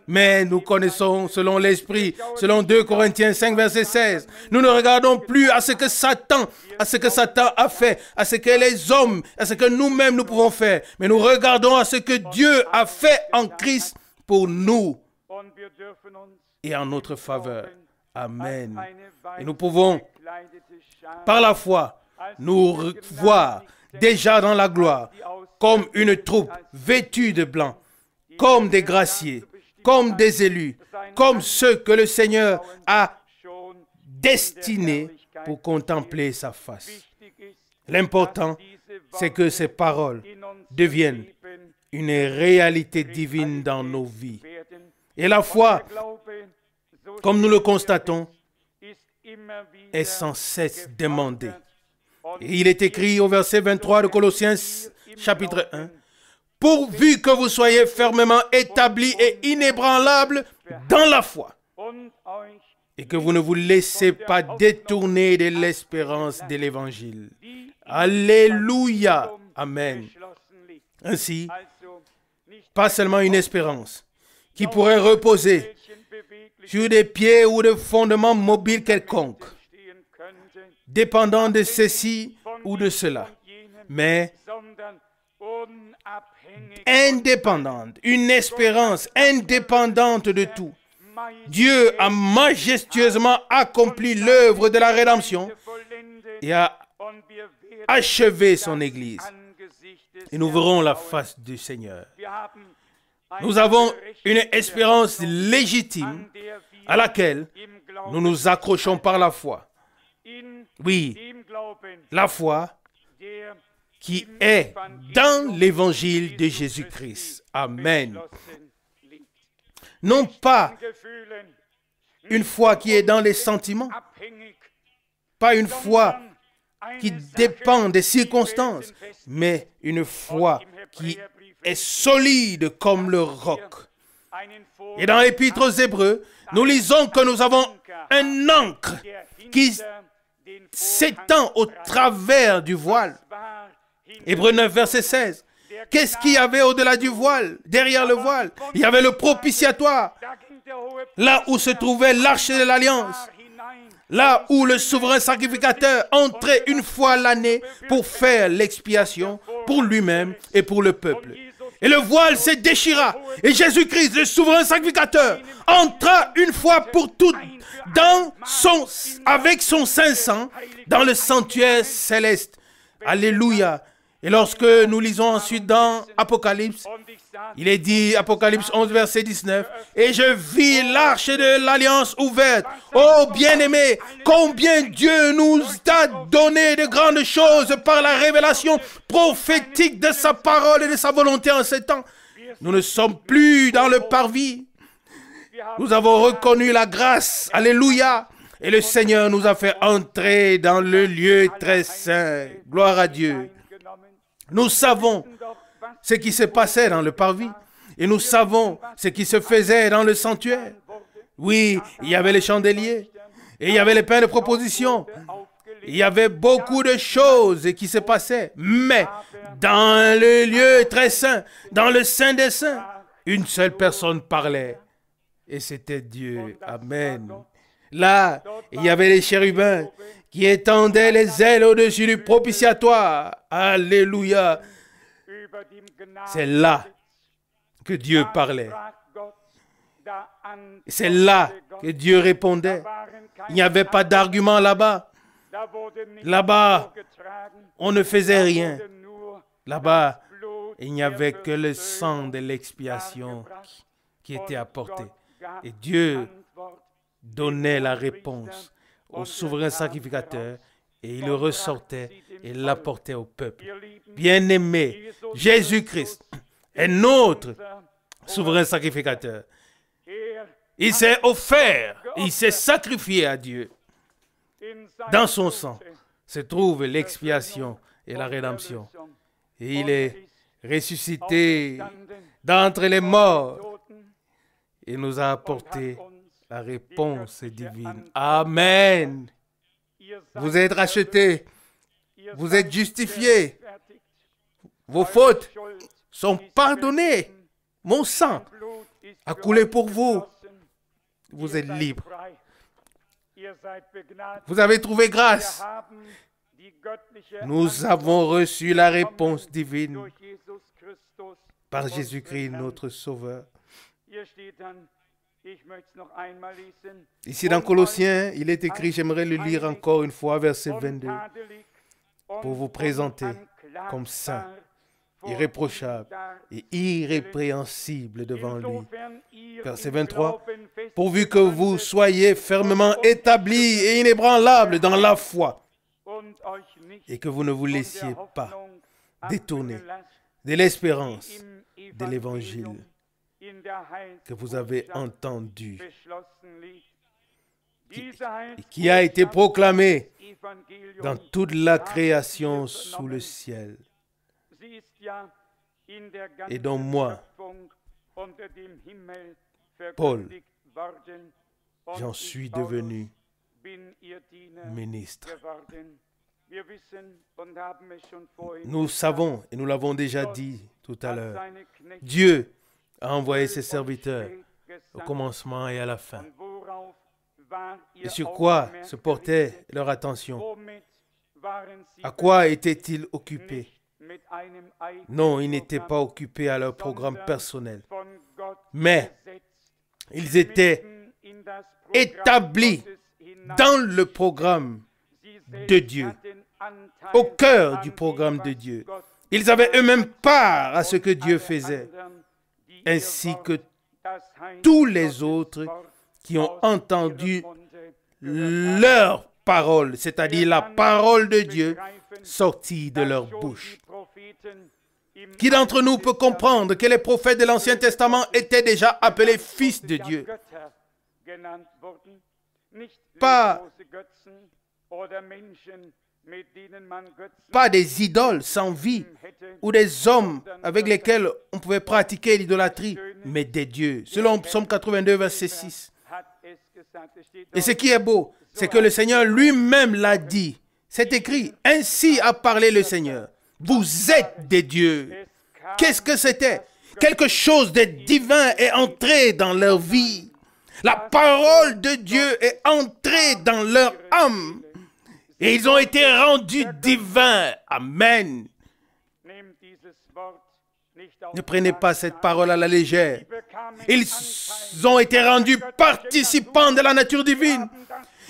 mais nous connaissons selon l'esprit, selon 2 Corinthiens 5, verset 16. Nous ne regardons plus à ce que Satan a fait, à ce que les hommes, à ce que nous-mêmes nous pouvons faire, mais nous regardons à ce que Dieu a fait en Christ pour nous et en notre faveur. Amen. Et nous pouvons, par la foi, nous voir déjà dans la gloire, comme une troupe vêtue de blanc, comme des graciés, comme des élus, comme ceux que le Seigneur a destinés pour contempler sa face. L'important, c'est que ces paroles deviennent une réalité divine dans nos vies. Et la foi, comme nous le constatons, est sans cesse demandée. Et il est écrit au verset 23 de Colossiens chapitre 1, « Pourvu que vous soyez fermement établis et inébranlables dans la foi, et que vous ne vous laissez pas détourner de l'espérance de l'Évangile. » Alléluia. Amen. Ainsi, pas seulement une espérance qui pourrait reposer sur des pieds ou de fondements mobiles quelconques, dépendant de ceci ou de cela, mais indépendante, une espérance indépendante de tout. Dieu a majestueusement accompli l'œuvre de la rédemption et a achevé son Église. Et nous verrons la face du Seigneur. Nous avons une espérance légitime à laquelle nous nous accrochons par la foi. Oui, la foi qui est dans l'évangile de Jésus-Christ. Amen. Non pas une foi qui est dans les sentiments, pas une foi qui dépend des circonstances, mais une foi qui est solide comme le roc. Et dans l'Épître aux Hébreux, nous lisons que nous avons un ancre qui s'étend au travers du voile. Hébreux 9, verset 16. Qu'est-ce qu'il y avait au-delà du voile, derrière le voile? Il y avait le propitiatoire, là où se trouvait l'arche de l'alliance, là où le souverain sacrificateur entrait une fois l'année pour faire l'expiation pour lui-même et pour le peuple. Et le voile se déchira. Et Jésus-Christ, le souverain sacrificateur, entra une fois pour toutes avec son saint sang dans le sanctuaire céleste. Alléluia. Et lorsque nous lisons ensuite dans Apocalypse, il est dit, Apocalypse 11, verset 19, « Et je vis l'arche de l'alliance ouverte. Oh bien-aimé, combien Dieu nous a donné de grandes choses par la révélation prophétique de sa parole et de sa volonté en ces temps. Nous ne sommes plus dans le parvis. Nous avons reconnu la grâce. Alléluia. Et le Seigneur nous a fait entrer dans le lieu très saint. Gloire à Dieu. Nous savons ce qui se passait dans le parvis. Et nous savons ce qui se faisait dans le sanctuaire. Oui, il y avait les chandeliers. Et il y avait les pains de proposition. Il y avait beaucoup de choses qui se passaient. Mais dans le lieu très saint, dans le Saint des Saints, une seule personne parlait. Et c'était Dieu. Amen. Là, il y avait les chérubins qui étendaient les ailes au-dessus du propitiatoire. Alléluia. C'est là que Dieu parlait. C'est là que Dieu répondait. Il n'y avait pas d'argument là-bas. Là-bas, on ne faisait rien. Là-bas, il n'y avait que le sang de l'expiation qui était apporté. Et Dieu donnait la réponse au souverain sacrificateur et il le ressortait et l'apportait au peuple. Bien-aimé, Jésus-Christ est notre souverain sacrificateur. Il s'est offert, il s'est sacrifié à Dieu. Dans son sang se trouve l'expiation et la rédemption. Et il est ressuscité d'entre les morts et nous a apporté la réponse divine. Amen. Vous êtes rachetés. Vous êtes justifiés. Vos fautes sont pardonnées. Mon sang a coulé pour vous. Vous êtes libres. Vous avez trouvé grâce. Nous avons reçu la réponse divine par Jésus-Christ, notre Sauveur. Ici dans Colossiens, il est écrit, j'aimerais le lire encore une fois, verset 22, pour vous présenter comme saint, irréprochable et irrépréhensible devant lui. Verset 23, pourvu que vous soyez fermement établis et inébranlables dans la foi et que vous ne vous laissiez pas détourner de l'espérance de l'évangile que vous avez entendu, qui a été proclamé dans toute la création sous le ciel, et dont moi, Paul, j'en suis devenu ministre. Nous savons, et nous l'avons déjà dit tout à l'heure, Dieu a envoyé ses serviteurs au commencement et à la fin. Et sur quoi se portait leur attention? À quoi étaient-ils occupés? Non, ils n'étaient pas occupés à leur programme personnel. Mais ils étaient établis dans le programme de Dieu, au cœur du programme de Dieu. Ils avaient eux-mêmes part à ce que Dieu faisait, ainsi que tous les autres qui ont entendu leur parole, c'est-à-dire la parole de Dieu sortie de leur bouche. Qui d'entre nous peut comprendre que les prophètes de l'Ancien Testament étaient déjà appelés fils de Dieu? Pas des idoles sans vie ou des hommes avec lesquels on pouvait pratiquer l'idolâtrie, mais des dieux. Selon Psaume 82, verset 6. Et ce qui est beau, c'est que le Seigneur lui-même l'a dit. C'est écrit, ainsi a parlé le Seigneur. Vous êtes des dieux. Qu'est-ce que c'était? Quelque chose de divin est entré dans leur vie. La parole de Dieu est entrée dans leur âme. Et ils ont été rendus divins. Amen. Ne prenez pas cette parole à la légère. Ils ont été rendus participants de la nature divine.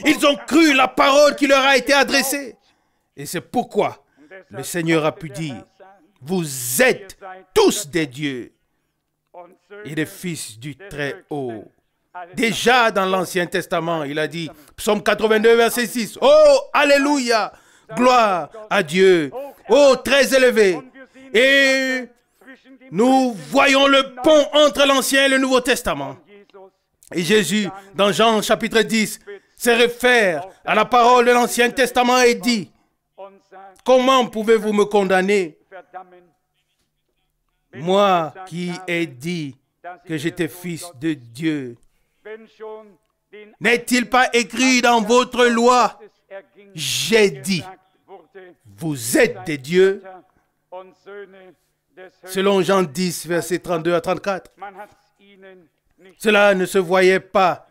Ils ont cru la parole qui leur a été adressée. Et c'est pourquoi le Seigneur a pu dire, vous êtes tous des dieux et des fils du Très-Haut. Déjà dans l'Ancien Testament, il a dit, Psaume 82, verset 6, « Oh, alléluia, gloire à Dieu, oh, très élevé. » Et nous voyons le pont entre l'Ancien et le Nouveau Testament. Et Jésus, dans Jean chapitre 10, se réfère à la parole de l'Ancien Testament et dit, « Comment pouvez-vous me condamner, moi qui ai dit que j'étais fils de Dieu? N'est-il pas écrit dans votre loi, j'ai dit, vous êtes des dieux ?» Selon Jean 10, versets 32 à 34. Cela ne se voyait pas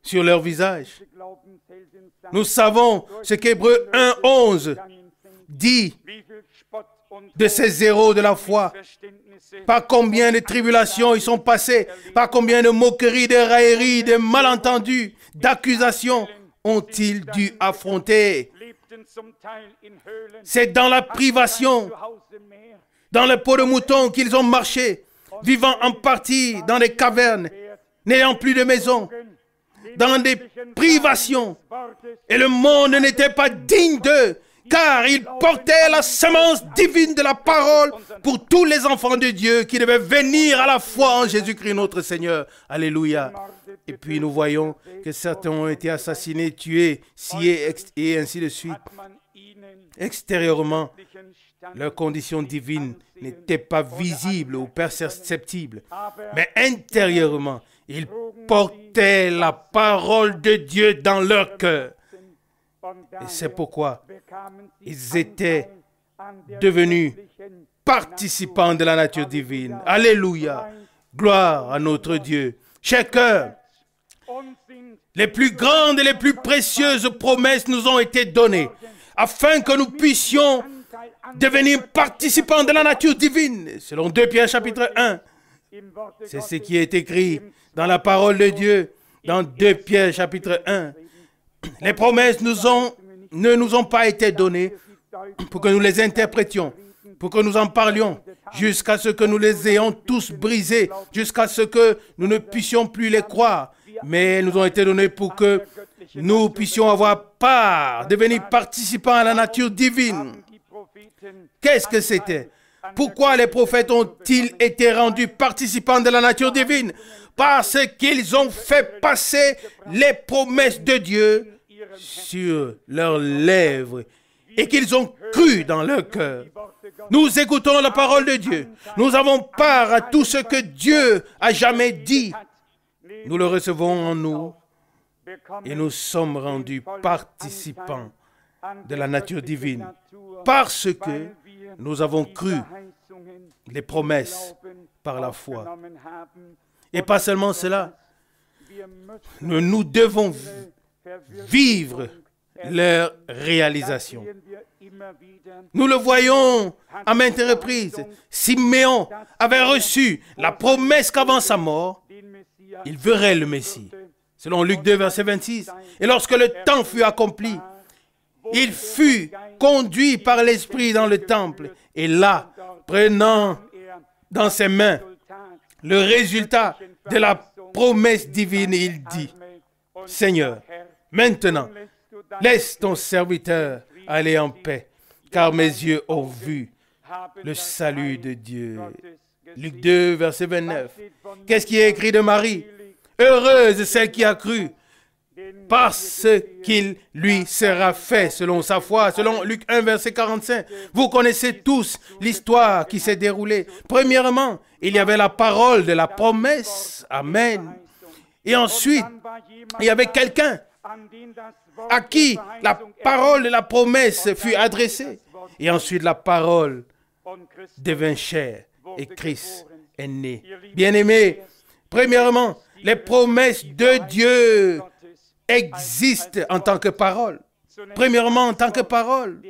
sur leur visage. Nous savons ce qu'Hébreux 1, 11 dit de ces héros de la foi. Par combien de tribulations ils sont passés, par combien de moqueries, de railleries, de malentendus, d'accusations ont-ils dû affronter. C'est dans la privation, dans le pot de mouton qu'ils ont marché, vivant en partie dans des cavernes, n'ayant plus de maison, dans des privations. Et le monde n'était pas digne d'eux, car ils portaient la semence divine de la parole pour tous les enfants de Dieu qui devaient venir à la foi en Jésus-Christ notre Seigneur. Alléluia. Et puis nous voyons que certains ont été assassinés, tués, sciés et ainsi de suite. Extérieurement, leur condition divine n'était pas visible ou perceptible, mais intérieurement, ils portaient la parole de Dieu dans leur cœur. Et c'est pourquoi ils étaient devenus participants de la nature divine. Alléluia. Gloire à notre Dieu. Chers cœurs, les plus grandes et les plus précieuses promesses nous ont été données afin que nous puissions devenir participants de la nature divine. Selon 2 Pierre chapitre 1, c'est ce qui est écrit dans la parole de Dieu, dans 2 Pierre chapitre 1. Les promesses ne nous ont pas été données pour que nous les interprétions, pour que nous en parlions, jusqu'à ce que nous les ayons tous brisées, jusqu'à ce que nous ne puissions plus les croire. Mais elles nous ont été données pour que nous puissions avoir part, devenir participants à la nature divine. Qu'est-ce que c'était? Pourquoi les prophètes ont-ils été rendus participants de la nature divine? Parce qu'ils ont fait passer les promesses de Dieu sur leurs lèvres et qu'ils ont cru dans leur cœur. Nous écoutons la parole de Dieu. Nous avons part à tout ce que Dieu a jamais dit. Nous le recevons en nous et nous sommes rendus participants de la nature divine parce que nous avons cru les promesses par la foi. Et pas seulement cela, nous devons vivre leur réalisation. Nous le voyons à maintes reprises. Siméon avait reçu la promesse qu'avant sa mort, il verrait le Messie. Selon Luc 2, verset 26. Et lorsque le temps fut accompli, il fut conduit par l'Esprit dans le temple. Et là, prenant dans ses mains le résultat de la promesse divine, il dit, « Seigneur, maintenant, laisse ton serviteur aller en paix, car mes yeux ont vu le salut de Dieu. » Luc 2, verset 29. Qu'est-ce qui est écrit de Marie? Heureuse celle qui a cru, parce qu'il lui sera fait selon sa foi. Selon Luc 1, verset 45. Vous connaissez tous l'histoire qui s'est déroulée. Premièrement, il y avait la parole de la promesse. Amen. Et ensuite, il y avait quelqu'un à qui la parole de la promesse fut adressée. Et ensuite, la parole devint chair et Christ est né. Bien-aimés, premièrement, les promesses de Dieu existent en tant que parole. Premièrement, en tant que parole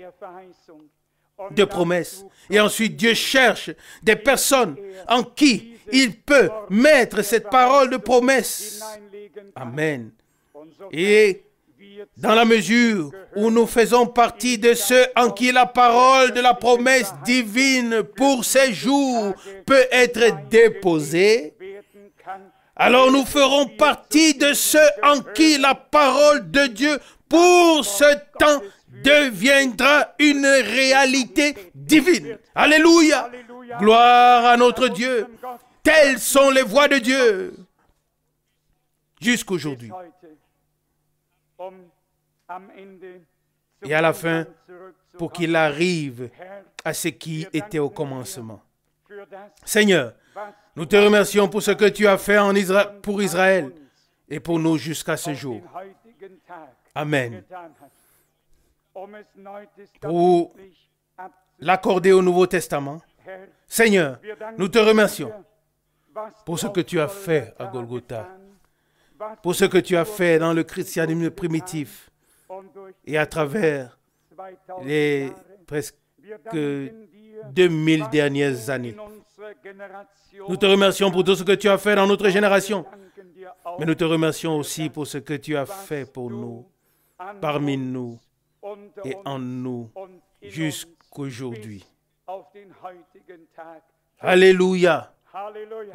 de promesse. Et ensuite, Dieu cherche des personnes en qui il peut mettre cette parole de promesse. Amen. Et dans la mesure où nous faisons partie de ceux en qui la parole de la promesse divine pour ces jours peut être déposée, alors nous ferons partie de ceux en qui la parole de Dieu pour ce temps deviendra une réalité divine. Alléluia! Gloire à notre Dieu. Telles sont les voies de Dieu jusqu'aujourd'hui. Et à la fin, pour qu'il arrive à ce qui était au commencement. Seigneur, nous te remercions pour ce que tu as fait pour Israël et pour nous jusqu'à ce jour. Amen. Pour l'accorder au Nouveau Testament, Seigneur, nous te remercions pour ce que tu as fait à Golgotha, pour ce que tu as fait dans le christianisme primitif et à travers les presque 2000 dernières années. Nous te remercions pour tout ce que tu as fait dans notre génération, mais nous te remercions aussi pour ce que tu as fait pour nous, parmi nous et en nous, jusqu'aujourd'hui. Alléluia.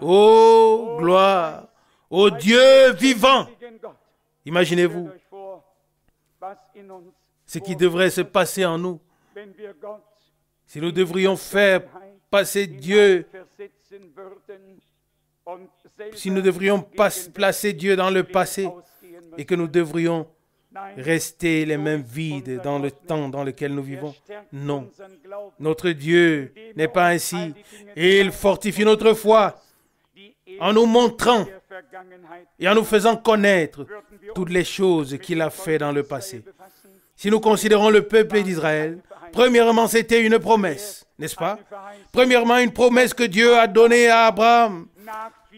Oh, gloire au Dieu vivant. Imaginez-vous ce qui devrait se passer en nous si nous devrions faire passer Dieu, si nous devrions placer Dieu dans le passé et que nous devrions rester les mains vides dans le temps dans lequel nous vivons. Non. Notre Dieu n'est pas ainsi. Et il fortifie notre foi en nous montrant et en nous faisant connaître toutes les choses qu'il a fait dans le passé. Si nous considérons le peuple d'Israël, premièrement, c'était une promesse, n'est-ce pas? Premièrement, une promesse que Dieu a donnée à Abraham.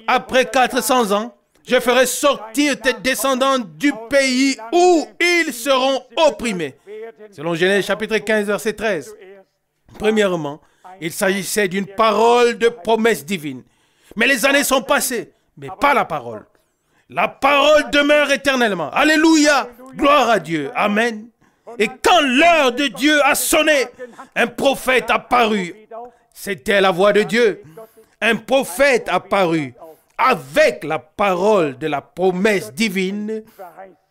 Après 400 ans, je ferai sortir tes descendants du pays où ils seront opprimés. Selon Genèse chapitre 15, verset 13. Premièrement, il s'agissait d'une parole de promesse divine. Mais les années sont passées, mais pas la parole. La parole demeure éternellement. Alléluia! Gloire à Dieu. Amen. Et quand l'heure de Dieu a sonné, un prophète apparut. C'était la voix de Dieu. Un prophète apparut avec la parole de la promesse divine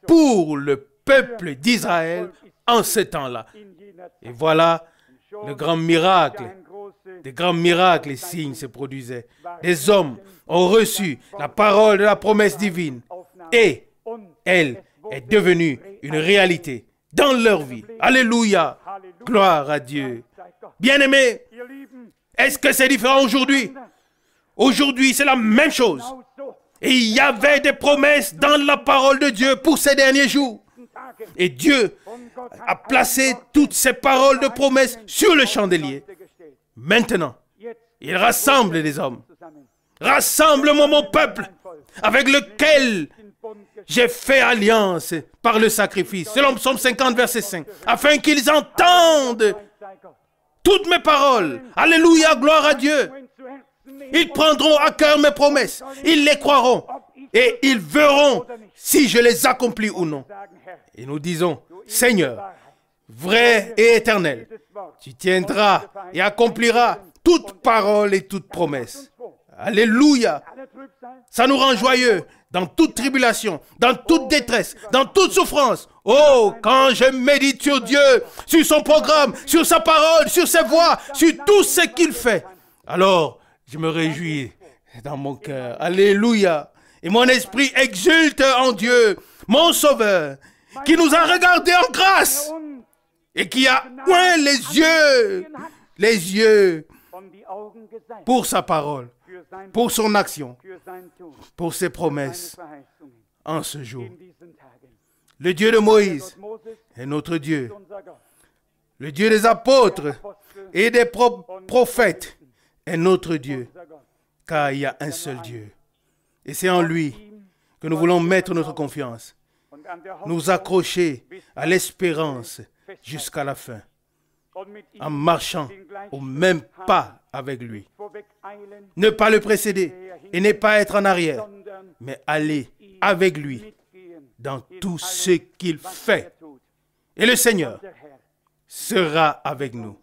pour le peuple d'Israël en ce temps-là. Et voilà le grand miracle. Des grands miracles et signes se produisaient. Des hommes ont reçu la parole de la promesse divine et elle est devenue une réalité dans leur vie. Alléluia! Gloire à Dieu. Bien-aimés, est-ce que c'est différent aujourd'hui? Aujourd'hui, c'est la même chose. Et il y avait des promesses dans la parole de Dieu pour ces derniers jours. Et Dieu a placé toutes ces paroles de promesses sur le chandelier. Maintenant, il rassemble les hommes. Rassemble-moi mon peuple avec lequel j'ai fait alliance par le sacrifice. Selon Psaume 50, verset 5. Afin qu'ils entendent toutes mes paroles. Alléluia, gloire à Dieu. Ils prendront à cœur mes promesses. Ils les croiront. Et ils verront si je les accomplis ou non. Et nous disons, Seigneur, vrai et éternel, tu tiendras et accompliras toute parole et toute promesse. Alléluia. Ça nous rend joyeux dans toute tribulation, dans toute détresse, dans toute souffrance. Oh, quand je médite sur Dieu, sur son programme, sur sa parole, sur ses voies, sur tout ce qu'il fait, alors je me réjouis dans mon cœur. Alléluia. Et mon esprit exulte en Dieu, mon Sauveur, qui nous a regardés en grâce et qui a oint les yeux pour sa parole, pour son action, pour ses promesses en ce jour. Le Dieu de Moïse est notre Dieu. Le Dieu des apôtres et des prophètes est notre Dieu, car il y a un seul Dieu. Et c'est en lui que nous voulons mettre notre confiance, nous accrocher à l'espérance jusqu'à la fin, en marchant au même pas avec lui. Ne pas le précéder et ne pas être en arrière, mais aller avec lui dans tout ce qu'il fait. Et le Seigneur sera avec nous.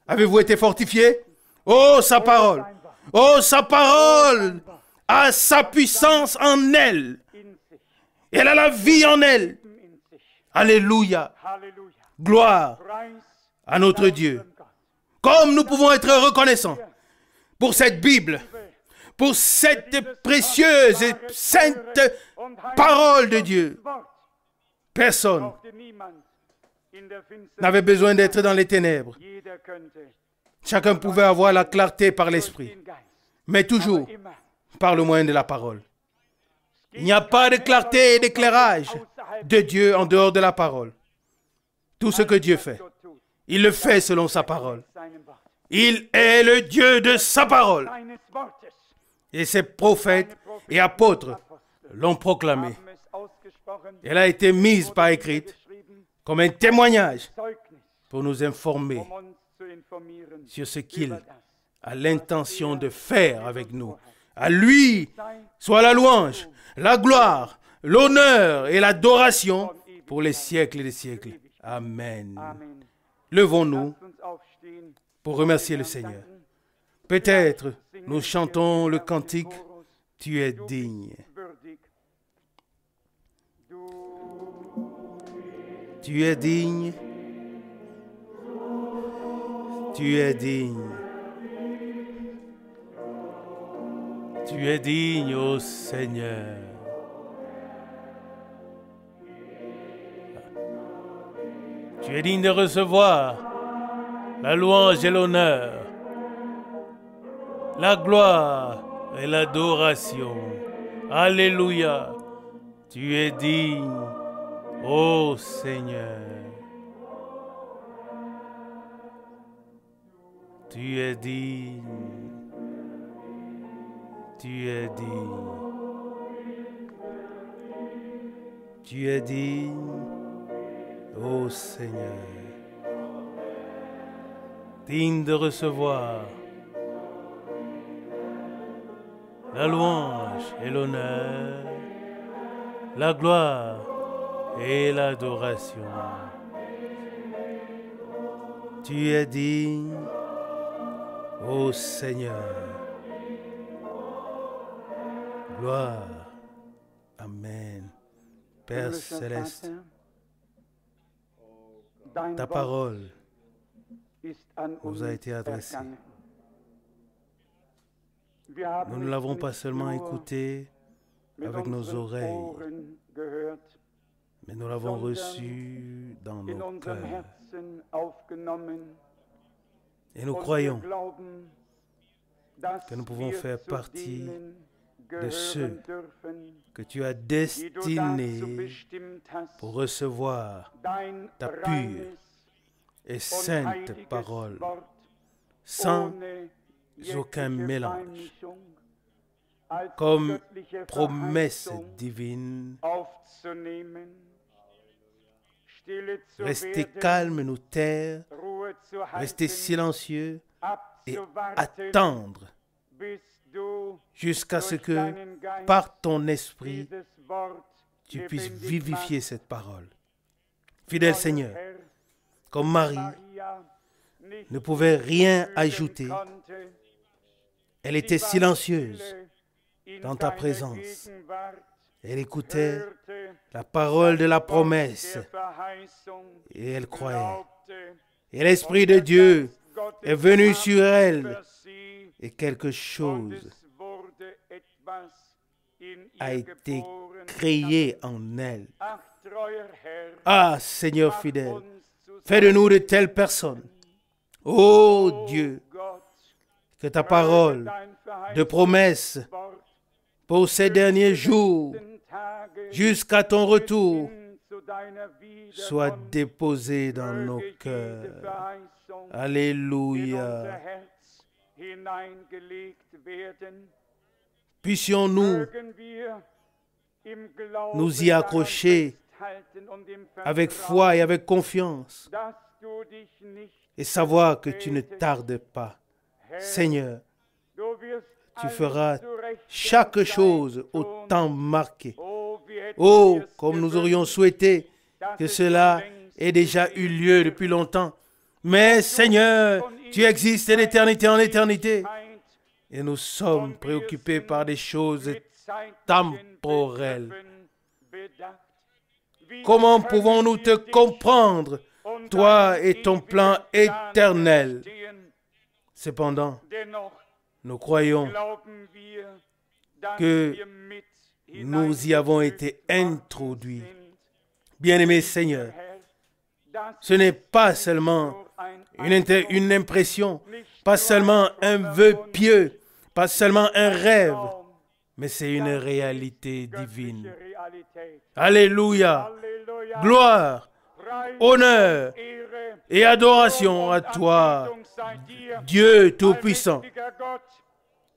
Avez-vous été fortifiés? Oh, sa parole! Oh, sa parole a sa puissance en elle. Elle a la vie en elle. Alléluia. Gloire à notre Dieu. Comme nous pouvons être reconnaissants pour cette Bible, pour cette précieuse et sainte parole de Dieu. Personne n'avait besoin d'être dans les ténèbres. Chacun pouvait avoir la clarté par l'esprit, mais toujours par le moyen de la parole. Il n'y a pas de clarté et d'éclairage de Dieu en dehors de la parole. Tout ce que Dieu fait, il le fait selon sa parole. Il est le Dieu de sa parole. Et ses prophètes et apôtres l'ont proclamé. Elle a été mise par écrit comme un témoignage pour nous informer sur ce qu'il a l'intention de faire avec nous. À lui soit la louange, la gloire, l'honneur et l'adoration pour les siècles et les siècles. Amen. Levons-nous pour remercier le Seigneur. Peut-être nous chantons le cantique « Tu es digne ». Tu es digne. Tu es digne. Tu es digne, ô Seigneur. Tu es digne de recevoir la louange et l'honneur, la gloire et l'adoration. Alléluia. Tu es digne, ô Seigneur. Tu es digne. Tu es digne. Tu es digne, ô Seigneur. Digne de recevoir la louange et l'honneur, la gloire et l'adoration. Tu es digne, ô Seigneur. Gloire. Amen. Père céleste, ta parole nous a été adressée. Nous ne l'avons pas seulement écoutée avec nos oreilles, mais nous l'avons reçue dans nos cœurs. Et nous croyons que nous pouvons faire partie de ceux que tu as destinés pour recevoir ta pure et sainte parole, sans aucun mélange, comme promesse divine. Restez calmes, nous taire, rester silencieux et attendre jusqu'à ce que, par ton esprit, tu puisses vivifier cette parole. Fidèle Seigneur, comme Marie ne pouvait rien ajouter, elle était silencieuse dans ta présence. Elle écoutait la parole de la promesse et elle croyait. Et l'Esprit de Dieu est venu sur elle et quelque chose a été créé en elle. Ah, Seigneur fidèle, fais de nous de telles personnes. Ô Dieu, que ta parole de promesse pour ces derniers jours, jusqu'à ton retour, soit déposée dans nos cœurs. Alléluia. Puissions-nous nous y accrocher avec foi et avec confiance et savoir que tu ne tardes pas. Seigneur, tu feras chaque chose au temps marqué. Oh, comme nous aurions souhaité que cela ait déjà eu lieu depuis longtemps. Mais Seigneur, tu existes d'éternité en éternité. Et nous sommes préoccupés par des choses temporelles. Comment pouvons-nous te comprendre, toi et ton plan éternel? Cependant, nous croyons que nous y avons été introduits. Bien-aimé Seigneur, ce n'est pas seulement une impression, pas seulement un vœu pieux, pas seulement un rêve, mais c'est une réalité divine. Alléluia! Gloire, honneur et adoration à toi, Dieu Tout-Puissant.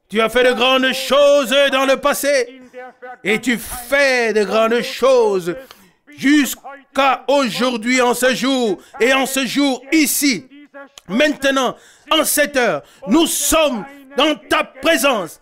Tu as fait de grandes choses dans le passé et tu fais de grandes choses jusqu'à aujourd'hui, en ce jour et en ce jour ici. Maintenant, en cette heure, nous sommes dans ta présence.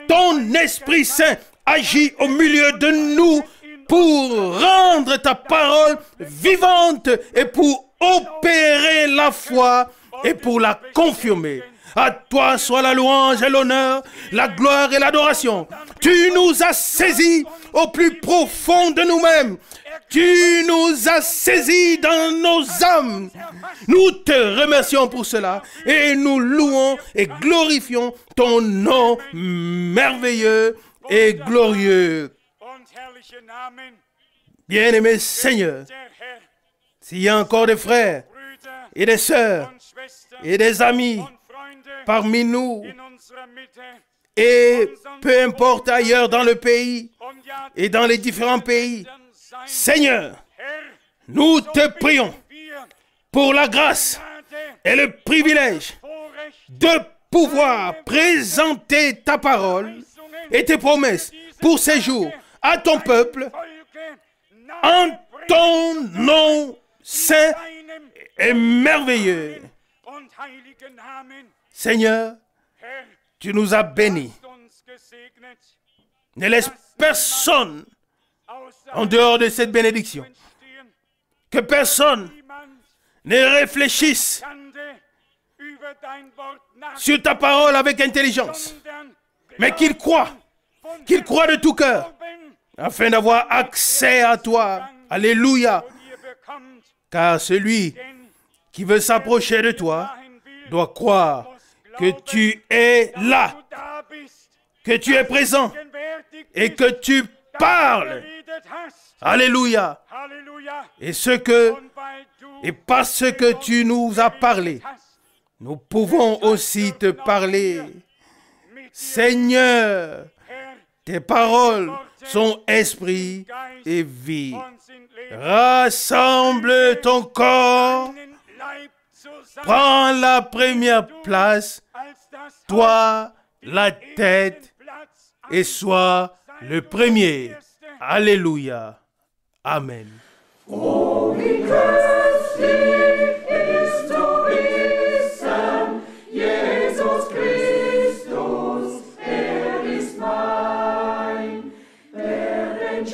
Ton Esprit Saint agit au milieu de nous pour rendre ta parole vivante et pour opérer la foi et pour la confirmer. À toi soit la louange et l'honneur, la gloire et l'adoration. Tu nous as saisis au plus profond de nous-mêmes. Tu nous as saisis dans nos âmes. Nous te remercions pour cela et nous louons et glorifions ton nom merveilleux et glorieux. Bien-aimé Seigneur, s'il y a encore des frères et des sœurs et des amis parmi nous, et peu importe ailleurs dans le pays et dans les différents pays, Seigneur, nous te prions pour la grâce et le privilège de pouvoir présenter ta parole et tes promesses pour ces jours à ton peuple en ton nom saint et merveilleux. Seigneur, tu nous as bénis. Ne laisse personne en dehors de cette bénédiction. Que personne ne réfléchisse sur ta parole avec intelligence, mais qu'il croit de tout cœur, afin d'avoir accès à toi. Alléluia. Car celui qui veut s'approcher de toi doit croire que tu es là, que tu es présent et que tu parles. Alléluia. Et parce que tu nous as parlé, nous pouvons aussi te parler. Seigneur, tes paroles sont esprit et vie. Rassemble ton corps. Prends la première place, toi la tête, et sois le premier. Alléluia. Amen. Oh, wie köstlich ist zu wissen, Jesus Christus, ist mein, der den